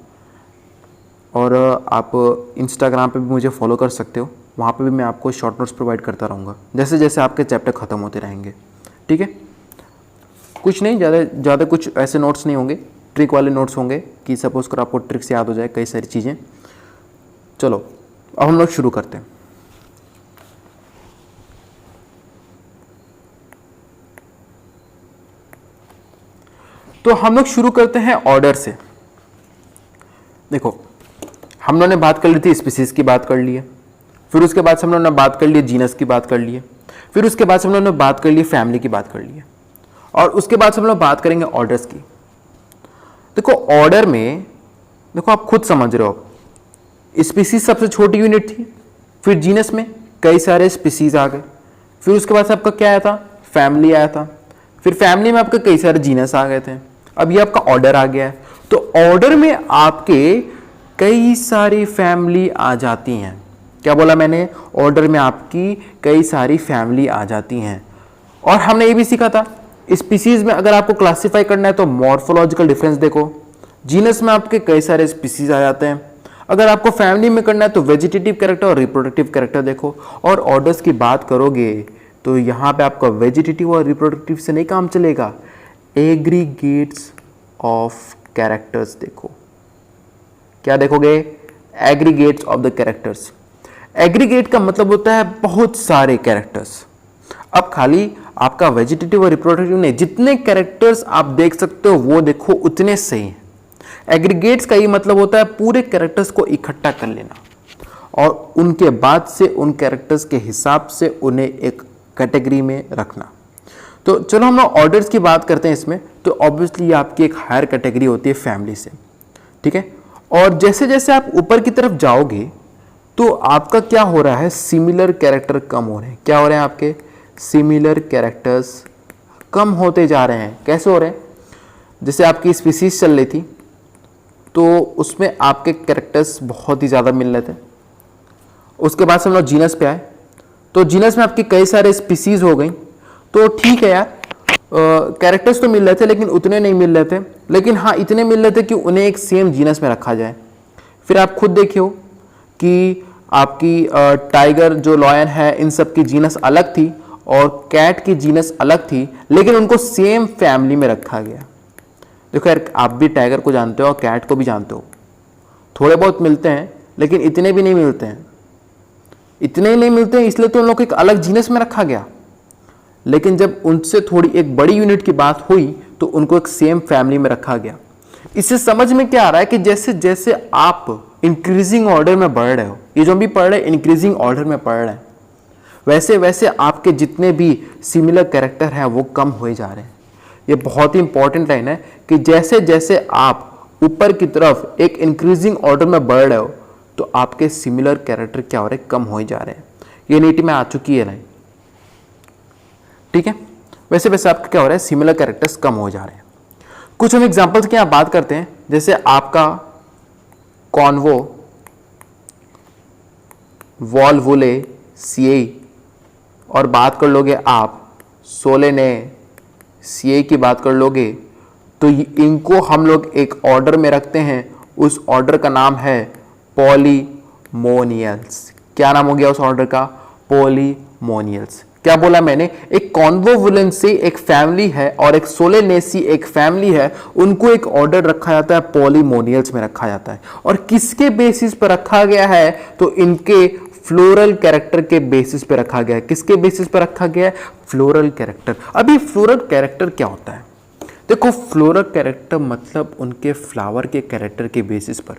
और आप इंस्टाग्राम पे भी मुझे फॉलो कर सकते हो, वहाँ पे भी मैं आपको शॉर्ट नोट्स प्रोवाइड करता रहूँगा जैसे जैसे आपके चैप्टर ख़त्म होते रहेंगे। ठीक है, कुछ नहीं, ज़्यादा कुछ ऐसे नोट्स नहीं होंगे, ट्रिक वाले नोट्स होंगे कि सपोज़ कर आपको ट्रिक्स याद हो जाए, कई सारी चीज़ें। चलो अब हम लोग शुरू करते हैं। तो हम लोग शुरू करते हैं ऑर्डर से। देखो, हम लोगों ने बात कर ली थी, स्पीसीज की बात कर ली है, फिर उसके बाद हम लोगों ने बात कर ली जीनस की बात कर ली है, फिर उसके बाद हम लोगों ने बात कर ली फैमिली की बात कर ली है, और उसके बाद हम लोग बात करेंगे ऑर्डर्स की। देखो, ऑर्डर में देखो आप खुद समझ रहे हो, स्पीसीज सबसे छोटी यूनिट थी, फिर जीनस में कई सारे स्पीसीज आ गए, फिर उसके बाद आपका क्या आया था? फैमिली आया था, फिर फैमिली में आपके कई सारे जीनस आ गए थे, अब ये आपका ऑर्डर आ गया है। तो ऑर्डर में आपके कई सारी फैमिली आ जाती हैं। क्या बोला मैंने? ऑर्डर में आपकी कई सारी फैमिली आ जाती हैं। और हमने ये भी सीखा था, स्पीसीज में अगर आपको क्लासिफाई करना है तो मॉर्फोलॉजिकल डिफरेंस देखो। जीनस में आपके कई सारे स्पीसीज आ जाते हैं। अगर आपको फैमिली में करना है तो वेजिटेटिव कैरेक्टर और रिप्रोडक्टिव कैरेक्टर देखो। और ऑर्डर्स की बात करोगे तो यहाँ पे आपका वेजिटेटिव और रिप्रोडक्टिव से नहीं काम चलेगा, एग्रीगेट्स ऑफ कैरेक्टर्स देखो। क्या देखोगे? Aggregates of the characters. Aggregate का मतलब होता है बहुत सारे कैरेक्टर्स। अब खाली आपका वेजिटेटिव और रिप्रोडक्टिव नहीं, जितने कैरेक्टर्स आप देख सकते हो वो देखो उतने सही हैं। एग्रीगेट्स का ये मतलब होता है पूरे कैरेक्टर्स को इकट्ठा कर लेना और उनके बाद से उन कैरेक्टर्स के हिसाब से उन्हें एक कैटेगरी में रखना। तो चलो हम लोग ऑर्डर्स की बात करते हैं इसमें। तो ऑब्वियसली आपकी एक हायर कैटेगरी होती है फैमिली से, ठीक है। और जैसे जैसे आप ऊपर की तरफ जाओगे तो आपका क्या हो रहा है, सिमिलर कैरेक्टर कम हो रहे हैं। क्या हो रहे हैं? आपके सिमिलर कैरेक्टर्स कम होते जा रहे हैं। कैसे हो रहे हैं? जैसे आपकी स्पीसीज चल रही थी तो उसमें आपके कैरेक्टर्स बहुत ही ज़्यादा मिल रहे थे। उसके बाद से हम लोग जीनस पे आए तो जीनस में आपकी कई सारे स्पीसीज हो गई। तो ठीक है यार, कैरेक्टर्स तो मिल रहे थे लेकिन उतने नहीं मिल रहे थे, लेकिन हाँ इतने मिल रहे थे कि उन्हें एक सेम जीनस में रखा जाए। फिर आप खुद देखियो कि आपकी टाइगर जो लॉयन है इन सब की जीनस अलग थी और कैट की जीनस अलग थी, लेकिन उनको सेम फैमिली में रखा गया। देखो यार, आप भी टाइगर को जानते हो और कैट को भी जानते हो, थोड़े बहुत मिलते हैं लेकिन इतने भी नहीं मिलते हैं। इतने ही नहीं मिलते हैं इसलिए तो उन लोग को एक अलग जीनस में रखा गया। लेकिन जब उनसे थोड़ी एक बड़ी यूनिट की बात हुई तो उनको एक सेम फैमिली में रखा गया। इससे समझ में क्या आ रहा है कि जैसे जैसे आप इंक्रीजिंग ऑर्डर में बढ़ रहे हो, ये जो भी पढ़ रहे हैं इंक्रीजिंग ऑर्डर में पढ़ रहे हैं, वैसे वैसे आपके जितने भी सिमिलर कैरेक्टर हैं वो कम होए जा रहे हैं। ये बहुत ही इंपॉर्टेंट लाइन है कि जैसे जैसे आप ऊपर की तरफ एक इंक्रीजिंग ऑर्डर में बढ़ रहे हो तो आपके सिमिलर कैरेक्टर क्या हो रहे हैं, कम हो जा रहे हैं। ये नीति में आ चुकी है लाइन, ठीक है। वैसे वैसे आपका क्या हो रहा है, सिमिलर कैरेक्टर्स कम हो जा रहे हैं। कुछ हम एग्जांपल्स की आप बात करते हैं, जैसे आपका कॉन्वो वॉल्वुले सीए, और बात कर लोगे आप सोलेने सीए की बात कर लोगे तो इनको हम लोग एक ऑर्डर में रखते हैं। उस ऑर्डर का नाम है पॉलीमोनियल्स। क्या नाम हो गया उस ऑर्डर का? पॉलीमोनियल्स। क्या बोला मैंने? एक कॉन्वोवुलेंट से एक फैमिली है और एक सोलेनेसी एक फैमिली है, उनको एक ऑर्डर रखा जाता है, पॉलीमोनियल्स में रखा जाता है। और किसके बेसिस पर रखा गया है? तो इनके फ्लोरल कैरेक्टर के बेसिस पे रखा गया है। किसके बेसिस पे रखा गया है? Floral character. अभी फ्लोरल कैरेक्टर क्या होता है? देखो, फ्लोरल कैरेक्टर मतलब उनके फ्लावर के कैरेक्टर के बेसिस पर।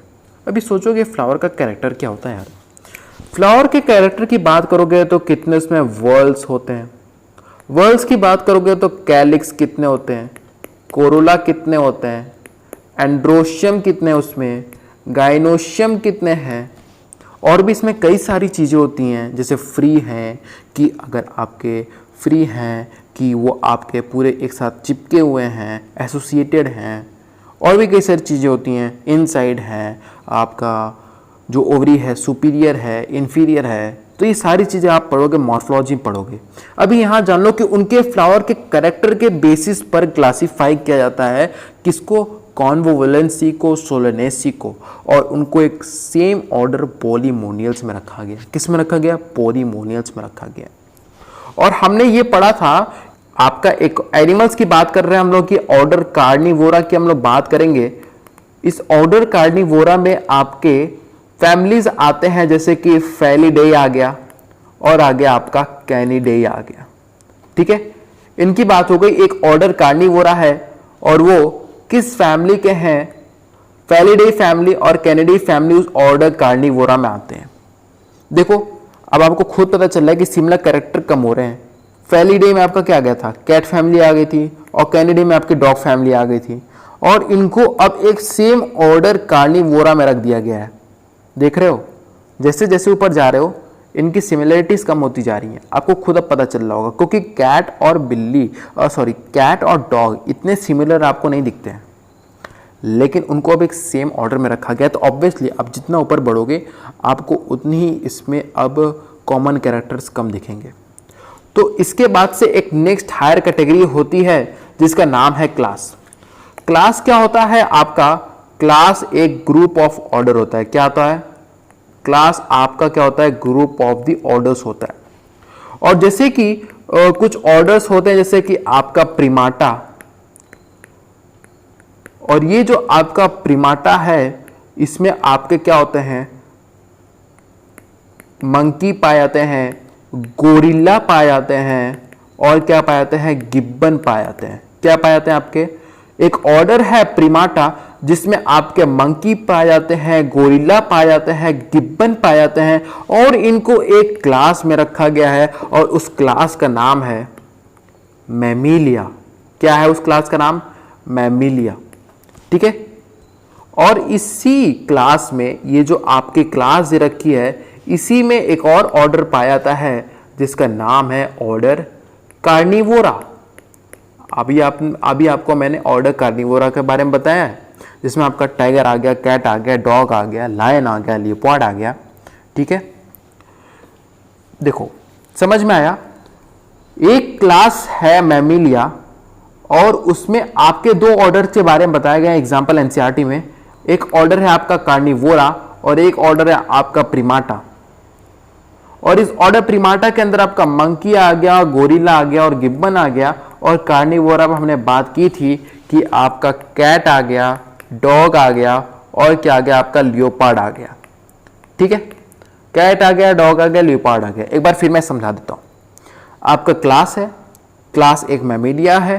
अभी सोचोगे फ्लावर का कैरेक्टर क्या होता है यार? फ्लावर के कैरेक्टर की बात करोगे तो कितने उसमें वर्ल्स होते हैं। वर्ल्स की बात करोगे तो कैलिक्स कितने होते हैं, कोरोला कितने होते हैं, एंड्रोशियम कितने, उसमें गाइनोशियम कितने हैं, और भी इसमें कई सारी चीज़ें होती हैं। जैसे फ्री हैं कि अगर आपके फ्री हैं कि वो आपके पूरे एक साथ चिपके हुए हैं, एसोसिएटेड हैं, और भी कई सारी चीज़ें होती हैं। इनसाइड है, आपका जो ओवरी है सुपीरियर है, इन्फीरियर है। तो ये सारी चीज़ें आप पढ़ोगे, मॉर्फोलॉजी पढ़ोगे। अभी यहाँ जान लो कि उनके फ्लावर के कैरेक्टर के बेसिस पर क्लासीफाई किया जाता है किसको? कॉन्वोवुलेंसी को, सोलेनेसी को, और उनको एक सेम ऑर्डर पॉलीमोनियल्स में रखा गया। किस में रखा गया? पॉलीमोनियल्स में रखा गया। और हमने ये पढ़ा था, आपका एक एनिमल्स की बात कर रहे हैं हम लोग की ऑर्डर कार्निवोरा की हम लोग बात करेंगे। इस ऑर्डर कार्निवोरा में आपके फैमिलीज आते हैं, जैसे कि फैलिडेई आ गया और आ गया आपका कैनिडेई आ गया, ठीक है। इनकी बात हो गई। एक ऑर्डर कार्निवोरा है और वो किस फैमिली के हैं? फैलिडेई फैमिली और कैनिडेई फैमिली उस ऑर्डर कार्निवोरा में आते हैं। देखो, अब आपको खुद पता चल रहा है कि सिमिलर कैरेक्टर कम हो रहे हैं। फैलिडेई में आपका क्या आ गया था? कैट फैमिली आ गई थी, और कैनिडेई में आपकी डॉग फैमिली आ गई थी, और इनको अब एक सेम ऑर्डर कार्निवोरा में रख दिया गया है। देख रहे हो, जैसे जैसे ऊपर जा रहे हो इनकी सिमिलरिटीज कम होती जा रही हैं। आपको खुद अब पता चल रहा होगा, क्योंकि कैट और बिल्ली कैट और डॉग इतने सिमिलर आपको नहीं दिखते हैं, लेकिन उनको अब एक सेम ऑर्डर में रखा गया। तो ऑब्वियसली अब जितना ऊपर बढ़ोगे आपको उतनी ही इसमें अब कॉमन कैरेक्टर्स कम दिखेंगे। तो इसके बाद से एक नेक्स्ट हायर कैटेगरी होती है जिसका नाम है क्लास। क्लास क्या होता है? आपका क्लास एक ग्रुप ऑफ ऑर्डर होता है। क्या होता है? क्लास आपका क्या होता है? ग्रुप ऑफ द ऑर्डर्स होता है। और जैसे कि कुछ ऑर्डर्स होते हैं, जैसे कि आपका प्रिमाटा, और ये जो आपका प्रिमाटा है इसमें आपके क्या होते हैं? मंकी पाए जाते हैं, गोरिल्ला पाए जाते हैं, और क्या पाए जाते हैं? गिब्बन पाए जाते हैं। क्या पाए जाते हैं आपके? एक ऑर्डर है प्रिमाटा जिसमें आपके मंकी पाए जाते हैं, गोरिल्ला पाए जाते हैं, गिब्बन पाए जाते हैं, और इनको एक क्लास में रखा गया है और उस क्लास का नाम है मैमिलिया। क्या है उस क्लास का नाम? मैमिलिया। ठीक है। और इसी क्लास में ये जो आपकी क्लास दे रखी है, इसी में एक और ऑर्डर पाया जाता है जिसका नाम है ऑर्डर कार्निवोरा। अभी आपको मैंने ऑर्डर कार्निवोरा के बारे में बताया है, जिसमें आपका टाइगर आ गया, कैट आ गया, डॉग आ गया, लायन आ गया, लियोपार्ड आ गया। ठीक है। देखो समझ में आया? एक क्लास है मैमिलिया और उसमें आपके दो ऑर्डर के बारे में बताया गया एग्जाम्पल एनसीईआरटी में। एक ऑर्डर है आपका कार्निवोरा और एक ऑर्डर है आपका प्रिमाटा। और इस ऑर्डर प्रिमाटा के अंदर आपका मंकी आ गया, गोरिल्ला आ गया और गिब्बन आ गया। और कार्निवोरा में हमने बात की थी कि आपका कैट आ गया, डॉग आ गया, और क्या आ गया? आपका लियोपार्ड आ गया। ठीक है। कैट आ गया, डॉग आ गया, लियोपार्ड आ गया। एक बार फिर मैं समझा देता हूं। आपका क्लास है, क्लास एक मैमिलिया है,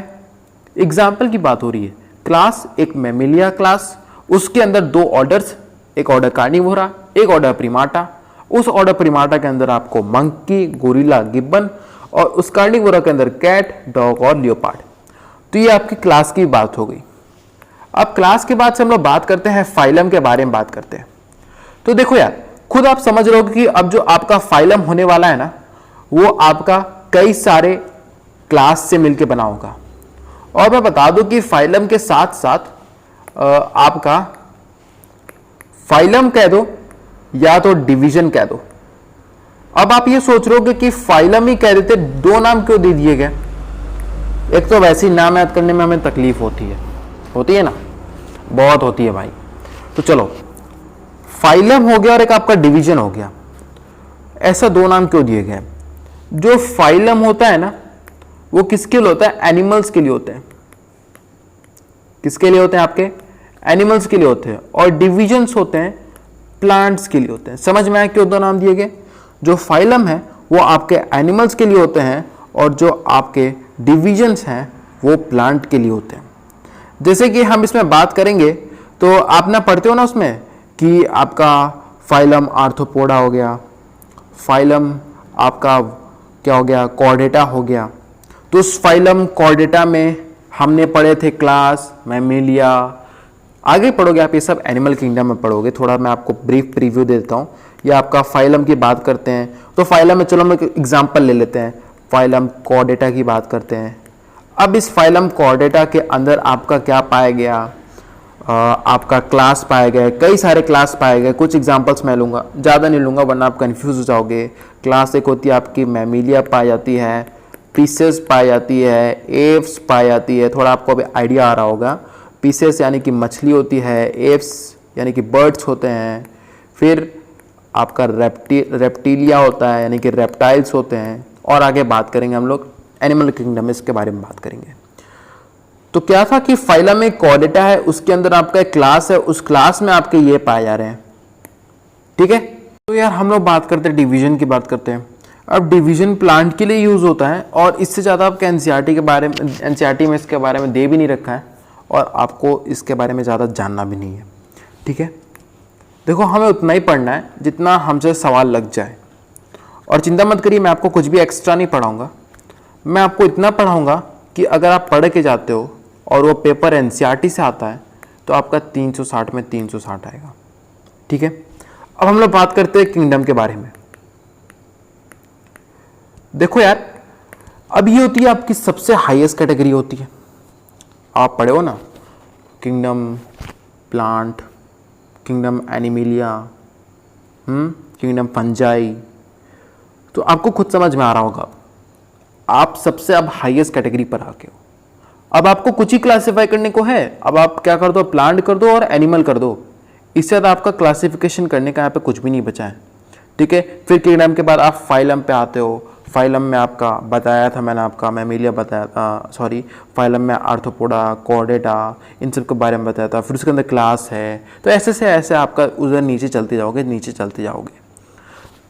एग्जाम्पल की बात हो रही है। क्लास एक मैमिलिया क्लास, उसके अंदर दो ऑर्डर्स, एक ऑर्डर कार्निवोरा, एक ऑर्डर प्रिमाटा। उस ऑर्डर प्रिमाटा के अंदर आपको मंकी, गोरिल्ला, गिब्बन, और उस कार्निवोरा के अंदर कैट, डॉग और लियोपार्ड। तो ये आपकी क्लास की बात हो गई। अब क्लास के बाद से हम लोग बात करते हैं फाइलम के बारे में बात करते हैं। तो देखो यार, खुद आप समझ रहे हो कि अब जो आपका फाइलम होने वाला है ना, वो आपका कई सारे क्लास से मिलकर बना होगा। और मैं बता दूं कि फाइलम के साथ साथ आपका फाइलम कह दो या तो डिवीजन कह दो। अब आप ये सोच रहे हो कि फाइलम ही कह देते, दो नाम क्यों दे दिए गए? एक तो वैसे ही नाम याद करने में हमें तकलीफ होती है ना, बहुत होती है भाई। तो चलो, फाइलम हो गया और एक आपका डिवीजन हो गया। ऐसा दो नाम क्यों दिए गए? जो फाइलम होता है ना, वो किसके लिए होता है? एनिमल्स के लिए होते हैं। किसके लिए होते हैं? आपके एनिमल्स के लिए होते हैं। और डिविजन्स होते हैं प्लांट्स के लिए होते हैं। समझ में आया क्यों दो नाम दिए गए? जो फाइलम है वो आपके एनिमल्स के लिए होते हैं और जो आपके डिविजन्स हैं वो प्लांट के लिए होते हैं। जैसे कि हम इसमें बात करेंगे तो आप ना पढ़ते हो ना उसमें कि आपका फाइलम आर्थ्रोपोडा हो गया, फाइलम आपका क्या हो गया? कॉर्डेटा हो गया। तो उस फाइलम कॉर्डेटा में हमने पढ़े थे क्लास मैमिलिया। आगे पढ़ोगे आप ये सब एनिमल किंगडम में पढ़ोगे। थोड़ा मैं आपको ब्रीफ प्रीव्यू दे देता हूँ। या आपका फाइलम की बात करते हैं तो फाइलम में चलो हम एक एग्जाम्पल ले लेते हैं। फाइलम कॉर्डेटा की बात करते हैं। अब इस फाइलम कॉर्डेटा के अंदर आपका क्या पाया गया? आपका क्लास पाए गए, कई सारे क्लास पाए गए। कुछ एग्जांपल्स मैं लूँगा, ज़्यादा नहीं लूँगा वरना आप कंफ्यूज हो जाओगे। क्लास एक होती है आपकी मैमिलिया पाई जाती है, पीसेस पाई जाती है, एव्स पाई जाती है। थोड़ा आपको अभी आइडिया आ रहा होगा। पीसेस यानी कि मछली होती है, एव्स यानी कि बर्ड्स होते हैं, फिर आपका रेप्टिलिया होता है यानी कि रेप्टाइल्स होते हैं। और आगे बात करेंगे हम लोग एनिमल किंगडम में, इसके बारे में बात करेंगे। तो क्या था कि फाइलम में कॉर्डेटा है, उसके अंदर आपका एक क्लास है, उस क्लास में आपके ये पाए जा रहे हैं। ठीक है। तो यार हम लोग बात करते हैं डिवीजन की बात करते हैं। अब डिवीजन प्लांट के लिए यूज होता है और इससे ज़्यादा आपके एनसीईआरटी में इसके बारे में दे भी नहीं रखा है और आपको इसके बारे में ज़्यादा जानना भी नहीं है। ठीक है। देखो हमें उतना ही पढ़ना है जितना हमसे सवाल लग जाए। और चिंता मत करिए, मैं आपको कुछ भी एक्स्ट्रा नहीं पढ़ाऊँगा। मैं आपको इतना पढ़ाऊँगा कि अगर आप पढ़ के जाते हो और वो पेपर एनसीईआरटी से आता है तो आपका 360 में 360 आएगा। ठीक है। अब हम लोग बात करते हैं किंगडम के बारे में। देखो यार, अब ये होती है आपकी सबसे हाईएस्ट कैटेगरी होती है। आप पढ़े हो ना, kingdom plant, kingdom Animalia, kingdom fungi. तो आपको खुद समझ में आ रहा होगा, आप सबसे अब हाईएस्ट कैटेगरी पर आके हो। अब आपको कुछ ही क्लासिफाई करने को है, अब आप क्या कर दो, प्लांट कर दो और एनिमल कर दो, इससे ज़्यादा आपका क्लासिफिकेशन करने का यहाँ पे कुछ भी नहीं बचा है, ठीक है। फिर किंगडम के बाद आप फाइलम पे आते हो। फाइलम में आपका बताया था मैंने, आपका मैमिलिया बताया था, सॉरी फाइलम में आर्थ्रोपोडा, कॉर्डेटा, इन सब के बारे में बताया था। फिर उसके अंदर क्लास है। तो ऐसे से ऐसे आपका उधर नीचे चलते जाओगे, नीचे चलते जाओगे।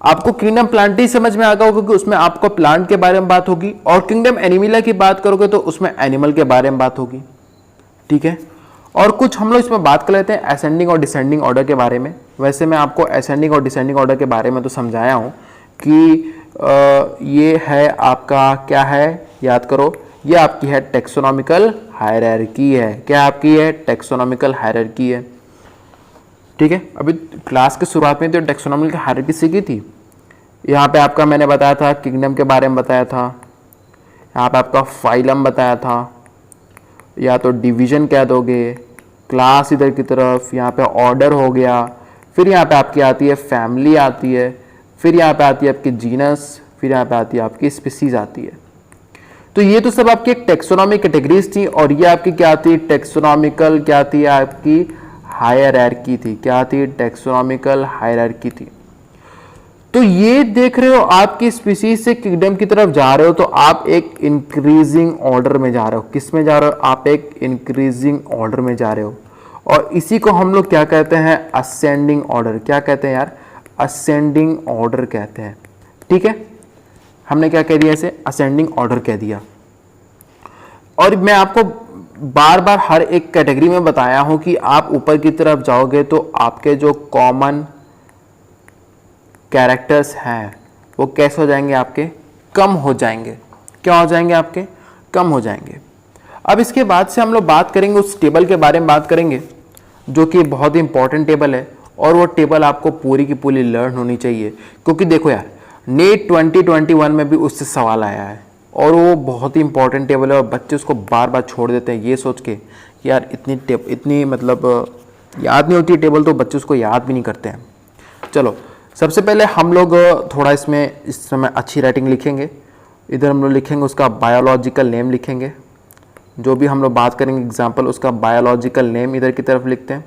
आपको किंगडम प्लांट ही समझ में आ गया होगा, क्योंकि उसमें आपको प्लांट के बारे में बात होगी, और किंगडम एनिमिला की बात करोगे तो उसमें एनिमल के बारे में बात होगी, ठीक है। और कुछ हम लोग इसमें बात कर लेते हैं असेंडिंग और डिसेंडिंग ऑर्डर के बारे में। वैसे मैं आपको असेंडिंग और डिसेंडिंग ऑर्डर के बारे में तो समझाया हूँ कि ये है आपका क्या है, याद करो, ये आपकी है टेक्सोनॉमिकल हायरार्की है। क्या आपकी है? टेक्सोनॉमिकल हायरार्की है, ठीक है। अभी क्लास के शुरुआत में तो टेक्सोनॉमिकल हायरार्की सीखी थी। यहाँ पे आपका मैंने बताया था किंगडम के बारे में बताया था, यहाँ पे आपका फाइलम बताया था, या तो डिवीजन कह दोगे, क्लास इधर की तरफ, यहाँ पे ऑर्डर हो गया, फिर यहाँ पे आपकी आती है फैमिली आती है, फिर यहाँ पे आती है आपकी जीनस, फिर यहाँ पे आती है आपकी स्पीसीज आती है। तो ये तो सब आपकी एक टेक्सोनॉमिक कैटेगरीज थी, और ये आपकी क्या आती है? टेक्सोनॉमिकल क्या थी? आपकी हायरार्की थी। क्या थी? टेक्सोनॉमिकल हायरार्की थी। तो ये देख रहे हो आपकी स्पीसीज से किंगडम की तरफ जा रहे हो, तो आप एक इंक्रीजिंग ऑर्डर में जा रहे हो। किस में जा रहे हो? आप एक इंक्रीजिंग ऑर्डर में जा रहे हो, और इसी को हम लोग क्या कहते हैं? Ascending order. क्या कहते हैं यार? असेंडिंग ऑर्डर कहते हैं, ठीक है। हमने क्या कह दिया? इसे असेंडिंग ऑर्डर कह दिया। और मैं आपको बार बार हर एक कैटेगरी में बताया हूं कि आप ऊपर की तरफ जाओगे तो आपके जो कॉमन कैरेक्टर्स हैं वो कैसे हो जाएंगे? आपके कम हो जाएंगे। क्या हो जाएंगे? आपके कम हो जाएंगे। अब इसके बाद से हम लोग बात करेंगे उस टेबल के बारे में बात करेंगे, जो कि बहुत ही इंपॉर्टेंट टेबल है, और वो टेबल आपको पूरी की पूरी लर्न होनी चाहिए। क्योंकि देखो यार, नीट 2021 में भी उससे सवाल आया है, और वो बहुत ही इंपॉर्टेंट टेबल है, और बच्चे उसको बार बार छोड़ देते हैं ये सोच के कि यार इतनी मतलब याद नहीं होती टेबल, तो बच्चे उसको याद भी नहीं करते हैं। चलो सबसे पहले हम लोग थोड़ा इसमें इस समय अच्छी राइटिंग लिखेंगे। इधर हम लोग लिखेंगे उसका बायोलॉजिकल नेम लिखेंगे, जो भी हम लोग बात करेंगे एग्जाम्पल उसका बायोलॉजिकल नेम इधर की तरफ लिखते हैं,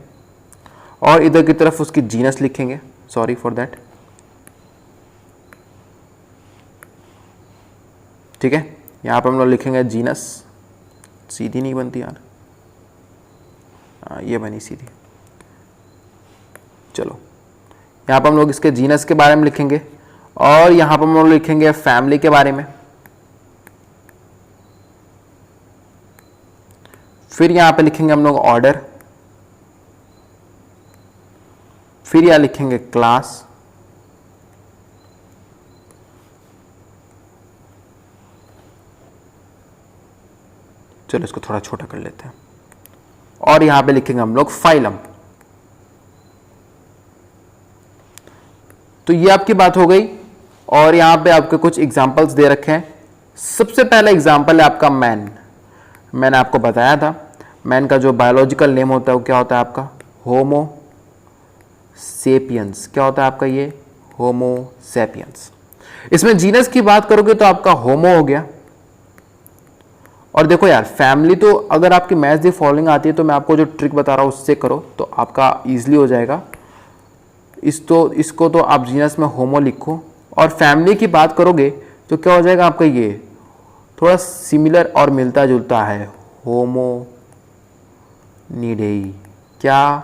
और इधर की तरफ उसकी जीनस लिखेंगे। सॉरी फॉर दैट, ठीक है। यहाँ पे हम लोग लिखेंगे जीनस, सीधी नहीं बनती यार, ये बनी सीधी। चलो यहाँ पर हम लोग इसके जीनस के बारे में लिखेंगे, और यहाँ पर हम लोग लिखेंगे फैमिली के बारे में। फिर यहाँ पे लिखेंगे हम लोग ऑर्डर, फिर यहाँ लिखेंगे क्लास, चलो इसको थोड़ा छोटा कर लेते हैं, और यहां पे लिखेंगे हम लोग फाइलम। तो ये आपकी बात हो गई, और यहां पे आपके कुछ एग्जांपल्स दे रखे हैं। सबसे पहला एग्जांपल है आपका मैन। मैंने आपको बताया था मैन का जो बायोलॉजिकल नेम होता है वो क्या होता है आपका? होमो सेपियंस। क्या होता है आपका? ये होमो सेपियंस। इसमें जीनस की बात करोगे तो आपका होमो हो गया। और देखो यार, फैमिली तो अगर आपकी मैच दी फॉलोइंग आती है तो मैं आपको जो ट्रिक बता रहा हूं उससे करो तो आपका इजीली हो जाएगा। इसको तो आप जीनस में होमो लिखो, और फैमिली की बात करोगे तो क्या हो जाएगा आपका? ये थोड़ा सिमिलर और मिलता जुलता है, होमोनिडेई। क्या?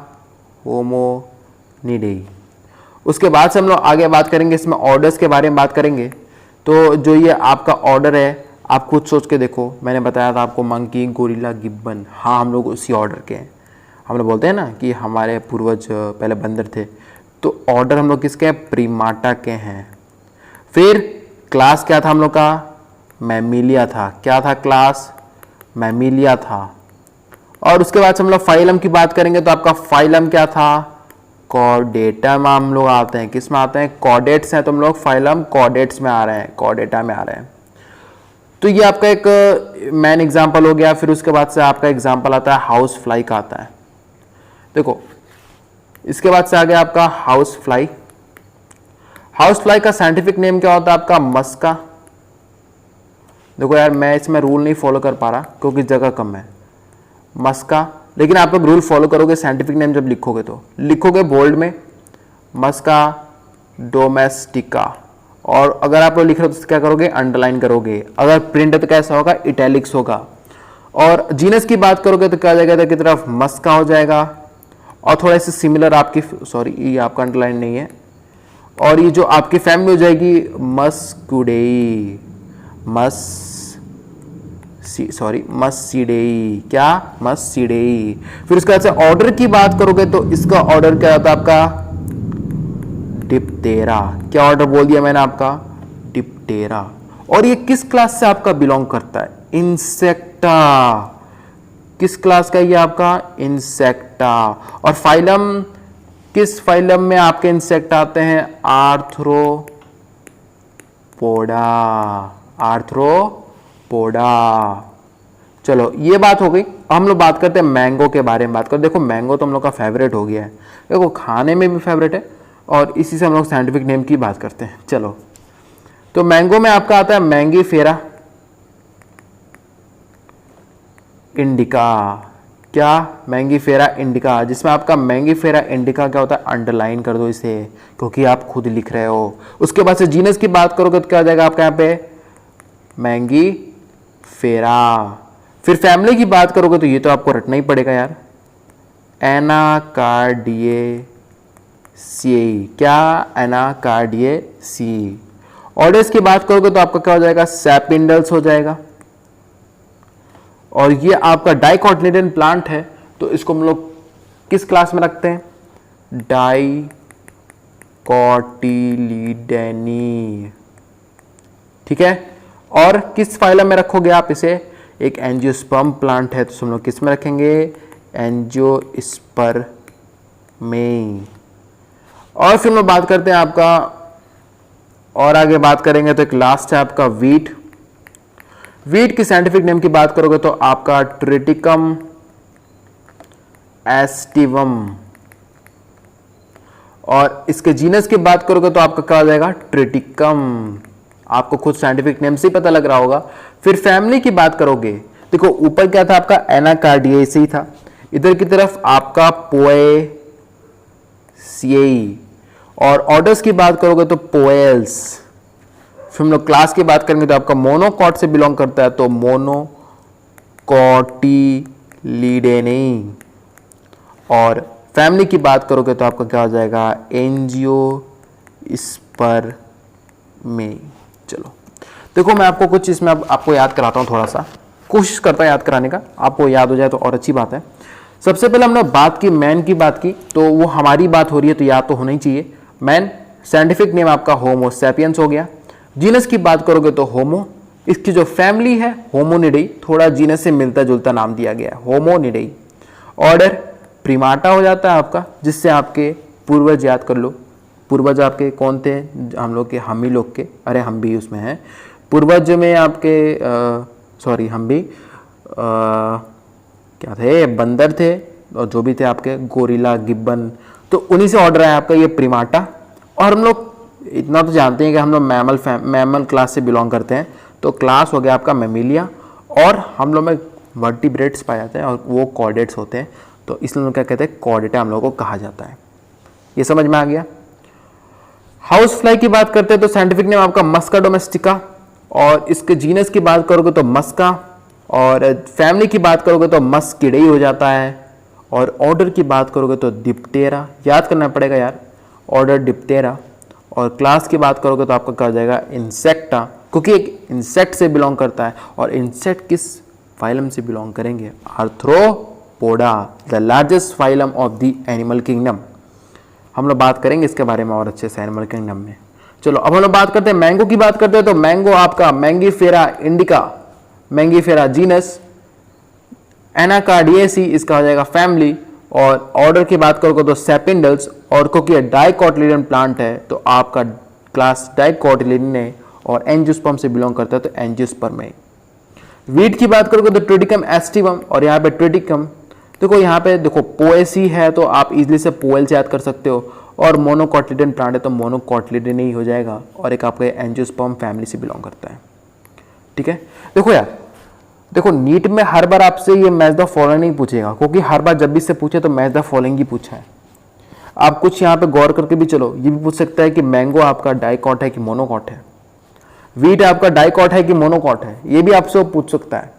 होमोनिडेई। उसके बाद से हम लोग आगे बात करेंगे, इसमें ऑर्डर्स के बारे में बात करेंगे। तो जो ये आपका ऑर्डर है आप खुद सोच के देखो, मैंने बताया था आपको मंकी, गोरिल्ला, गिब्बन, हाँ हम लोग उसी ऑर्डर के हैं। हम लोग बोलते हैं ना कि हमारे पूर्वज पहले बंदर थे, तो ऑर्डर हम लोग किसके हैं? प्रीमाटा के हैं। फिर क्लास क्या था हम लोग का? मैमिलिया था। क्या था क्लास? मैमिलिया था। और उसके बाद से हम लोग फाइलम की बात करेंगे तो आपका फाइलम क्या था? कॉर्डेटा में हम लोग आते हैं। किस में आते हैं? कॉर्डेट्स हैं, तो हम लोग फाइलम कॉर्डेट्स में आ रहे हैं, कॉर्डेटा में आ रहे हैं। तो ये आपका एक मैन एग्जाम्पल हो गया। फिर उसके बाद से आपका एग्जाम्पल आता है हाउस फ्लाई का आता है। देखो इसके बाद से आ गया आपका हाउस फ्लाई। हाउस फ्लाई का साइंटिफिक नेम क्या होता है आपका? मस्का। देखो यार मैं इसमें रूल नहीं फॉलो कर पा रहा क्योंकि जगह कम है। मस्का, लेकिन आप लोग रूल फॉलो करोगे साइंटिफिक नेम जब लिखोगे तो लिखोगे बोल्ड में मस्का डोमेस्टिका, और अगर आप लोग लिख रहे हो तो क्या करोगे, अंडरलाइन करोगे। अगर प्रिंट है तो कैसा होगा, इटैलिक्स होगा। और जीनस की बात करोगे तो क्या हो जाएगा, इधर की तरफ मस्का हो जाएगा, और थोड़ा सा सिमिलर आपकी, सॉरी ये आपका अंडरलाइन नहीं है, और ये जो आपकी फैमिली हो जाएगी मस्कुडेई, मस्सीडेई, क्या, मस्सीडेई। फिर उसके बाद से ऑर्डर की बात करोगे तो इसका ऑर्डर क्या होता है आपका, डिप्टेरा। क्या ऑर्डर बोल दिया मैंने आपका, डिप्टेरा। और ये किस क्लास से आपका बिलोंग करता है, इंसेक्टा। किस क्लास का ये आपका, इंसेक्टा। और फाइलम, किस फाइलम में आपके इंसेक्ट आते हैं, आर्थ्रोपोडा, आर्थ्रोपोडा। चलो ये बात हो गई। हम लोग बात करते हैं मैंगो के बारे में बात करते। देखो मैंगो तो हम लोग का फेवरेट हो गया है, देखो खाने में भी फेवरेट है, और इसी से हम लोग साइंटिफिक नेम की बात करते हैं। चलो तो मैंगो में आपका आता है मैंगीफेरा इंडिका। क्या, मैंगीफेरा इंडिका, जिसमें आपका मैंगीफेरा इंडिका क्या होता है, अंडरलाइन कर दो इसे क्योंकि आप खुद लिख रहे हो। उसके बाद से जीनस की बात करोगे तो क्या हो जाएगा आपका यहाँ पे, मैंगीफेरा। फिर फैमिली की बात करोगे तो ये तो आपको रटना ही पड़ेगा यार, एनाकार्डियेसिएई। क्या, एनाकार्डियेसिएई। ऑर्डर्स की बात करोगे तो आपका क्या हो जाएगा, सैपिंडल्स हो जाएगा। और ये आपका डाइकोटिलिडन प्लांट है, तो इसको हम लोग किस क्लास में रखते हैं, डाइकोटिलिडेनी, ठीक है। और किस फाइलम में रखोगे आप इसे, एक एंजियोस्पर्म प्लांट है तो हम लोग किस में रखेंगे, एंजियोस्पर्म में। और फिर हम लोग बात करते हैं आपका, और आगे बात करेंगे तो एक लास्ट है आपका वीट। वीट की साइंटिफिक नेम की बात करोगे तो आपका ट्रिटिकम एस्टिवम, और इसके जीनस की बात करोगे तो आपका क्या हो जाएगा, ट्रिटिकम। आपको खुद साइंटिफिक नेम से ही पता लग रहा होगा। फिर फैमिली की बात करोगे, देखो ऊपर क्या था आपका, एनाकार्डियेसी था, इधर की तरफ आपका पोएसिएई। और ऑर्डर्स की बात करोगे तो पोएल्स। फिर हम लोग क्लास की बात करेंगे तो आपका मोनोकॉट से बिलोंग करता है, तो मोनोकॉटिलिडेनी। और फैमिली की बात करोगे तो आपका क्या हो जाएगा, एंजियोस्पर्म। चलो देखो मैं आपको कुछ इसमें आपको याद कराता हूँ, थोड़ा सा कोशिश करता हूँ याद कराने का, आपको याद हो जाए तो और अच्छी बात है। सबसे पहले हमने बात की मैन की बात की, तो वो हमारी बात हो रही है तो याद तो होना ही चाहिए। मैन साइंटिफिक नेम आपका होमो सैपियंस हो गया। जीनस की बात करोगे तो होमो, इसकी जो फैमिली है होमोनिडेई, थोड़ा जीनस से मिलता जुलता नाम दिया गया है, होमोनिडेई। ऑर्डर प्रीमाटा हो जाता है आपका, जिससे आपके पूर्वज याद कर लो। पूर्वज आपके कौन थे, हम लोग के, हम ही लोग के, अरे हम भी उसमें हैं पूर्वज में आपके, सॉरी हम भी क्या थे, बंदर थे, और जो भी थे आपके गोरिल्ला, गिब्बन, तो उन्हीं से ऑर्डर है आपका ये प्रीमाटा। और हम लोग इतना तो जानते हैं कि हम लोग मैमल क्लास से बिलोंग करते हैं, तो क्लास हो गया आपका मैमिलिया। और हम लोग में वर्टिब्रेट्स पाए जाते हैं और वो कॉर्डेट्स होते हैं, तो इसलिए लोग क्या कहते हैं, कॉर्डेटा हम लोगों को कहा जाता है। ये समझ में आ गया। हाउस फ्लाई की बात करते हैं तो साइंटिफिक नेम आपका मस्का डोमेस्टिका, और इसके जीनस की बात करोगे तो मस्का, और फैमिली की बात करोगे तो मस्किडेई हो जाता है। और ऑर्डर की बात करोगे तो डिप्टेरा, याद करना पड़ेगा यार, ऑर्डर डिप्टेरा। और क्लास की बात करोगे तो आपका क्या हो जाएगा, इंसेक्टा, क्योंकि एक इंसेक्ट से बिलोंग करता है। और इंसेक्ट किस फाइलम से बिलोंग करेंगे, arthropoda, the largest phylum of the animal kingdom. हम लोग बात करेंगे इसके बारे में और अच्छे से एनिमल किंगडम में। चलो अब हम लोग बात करते हैं मैंगो की बात करते हैं, तो मैंगो आपका Mangifera indica, Mangifera genus, Anacardiaceae इसका हो जाएगा फैमिली। और ऑर्डर की बात करोगे तो सैपिंडल्स, और क्योंकि डाइकोटिलिडन प्लांट है तो आपका क्लास डाइकोटिलिडने, और एंजियोस्पर्म से बिलोंग करता है तो एंजियोस्पर्म में। वीट की बात करोगे तो ट्रिटिकम एस्टिवम, और यहाँ पे ट्रिटिकम, देखो यहाँ पे देखो पोएसी है तो आप इजीली से पोएल से याद कर सकते हो, और मोनोकॉटिलिडन प्लांट है तो मोनोकॉटिलिडन ही हो जाएगा, और एक आपके एंजियोस्पर्म फैमिली से बिलोंग करता है। ठीक है। देखो यार, देखो नीट में हर बार आपसे ये मैच द फॉलोइंग नहीं पूछेगा, क्योंकि हर बार जब भी इससे पूछे तो मैच द फॉलोइंग ही पूछा है। आप कुछ यहाँ पे गौर करके भी चलो, ये भी पूछ सकता है कि मैंगो आपका डाइकॉट है कि मोनोकॉट है, वीट आपका डाइकॉट है कि मोनोकॉट है, ये भी आपसे वो पूछ सकता है।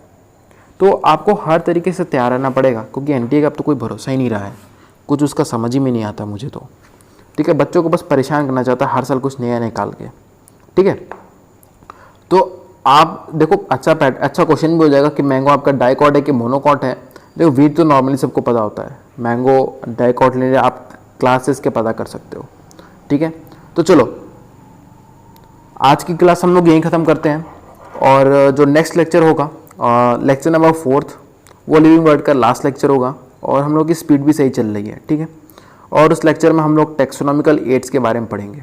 तो आपको हर तरीके से तैयार रहना पड़ेगा, क्योंकि एनटीए का अब तो कोई भरोसा ही नहीं रहा है, कुछ उसका समझ ही में नहीं आता मुझे तो। ठीक है, बच्चों को बस परेशान करना चाहता है हर साल कुछ नया निकाल के। ठीक है, तो आप देखो अच्छा क्वेश्चन भी हो जाएगा कि मैंगो आपका डाइकॉट है कि मोनोकॉट है। देखो वीट तो नॉर्मली सबको पता होता है, मैंगो डाइकॉट लेने आप क्लासेस के पता कर सकते हो। ठीक है, तो चलो आज की क्लास हम लोग यहीं ख़त्म करते हैं, और जो नेक्स्ट लेक्चर होगा लेक्चर नंबर 4 वो लिविंग वर्ड का लास्ट लेक्चर होगा, और हम लोग की स्पीड भी सही चल रही है। ठीक है, और उस लेक्चर में हम लोग टेक्सोनॉमिकल एड्स के बारे में पढ़ेंगे।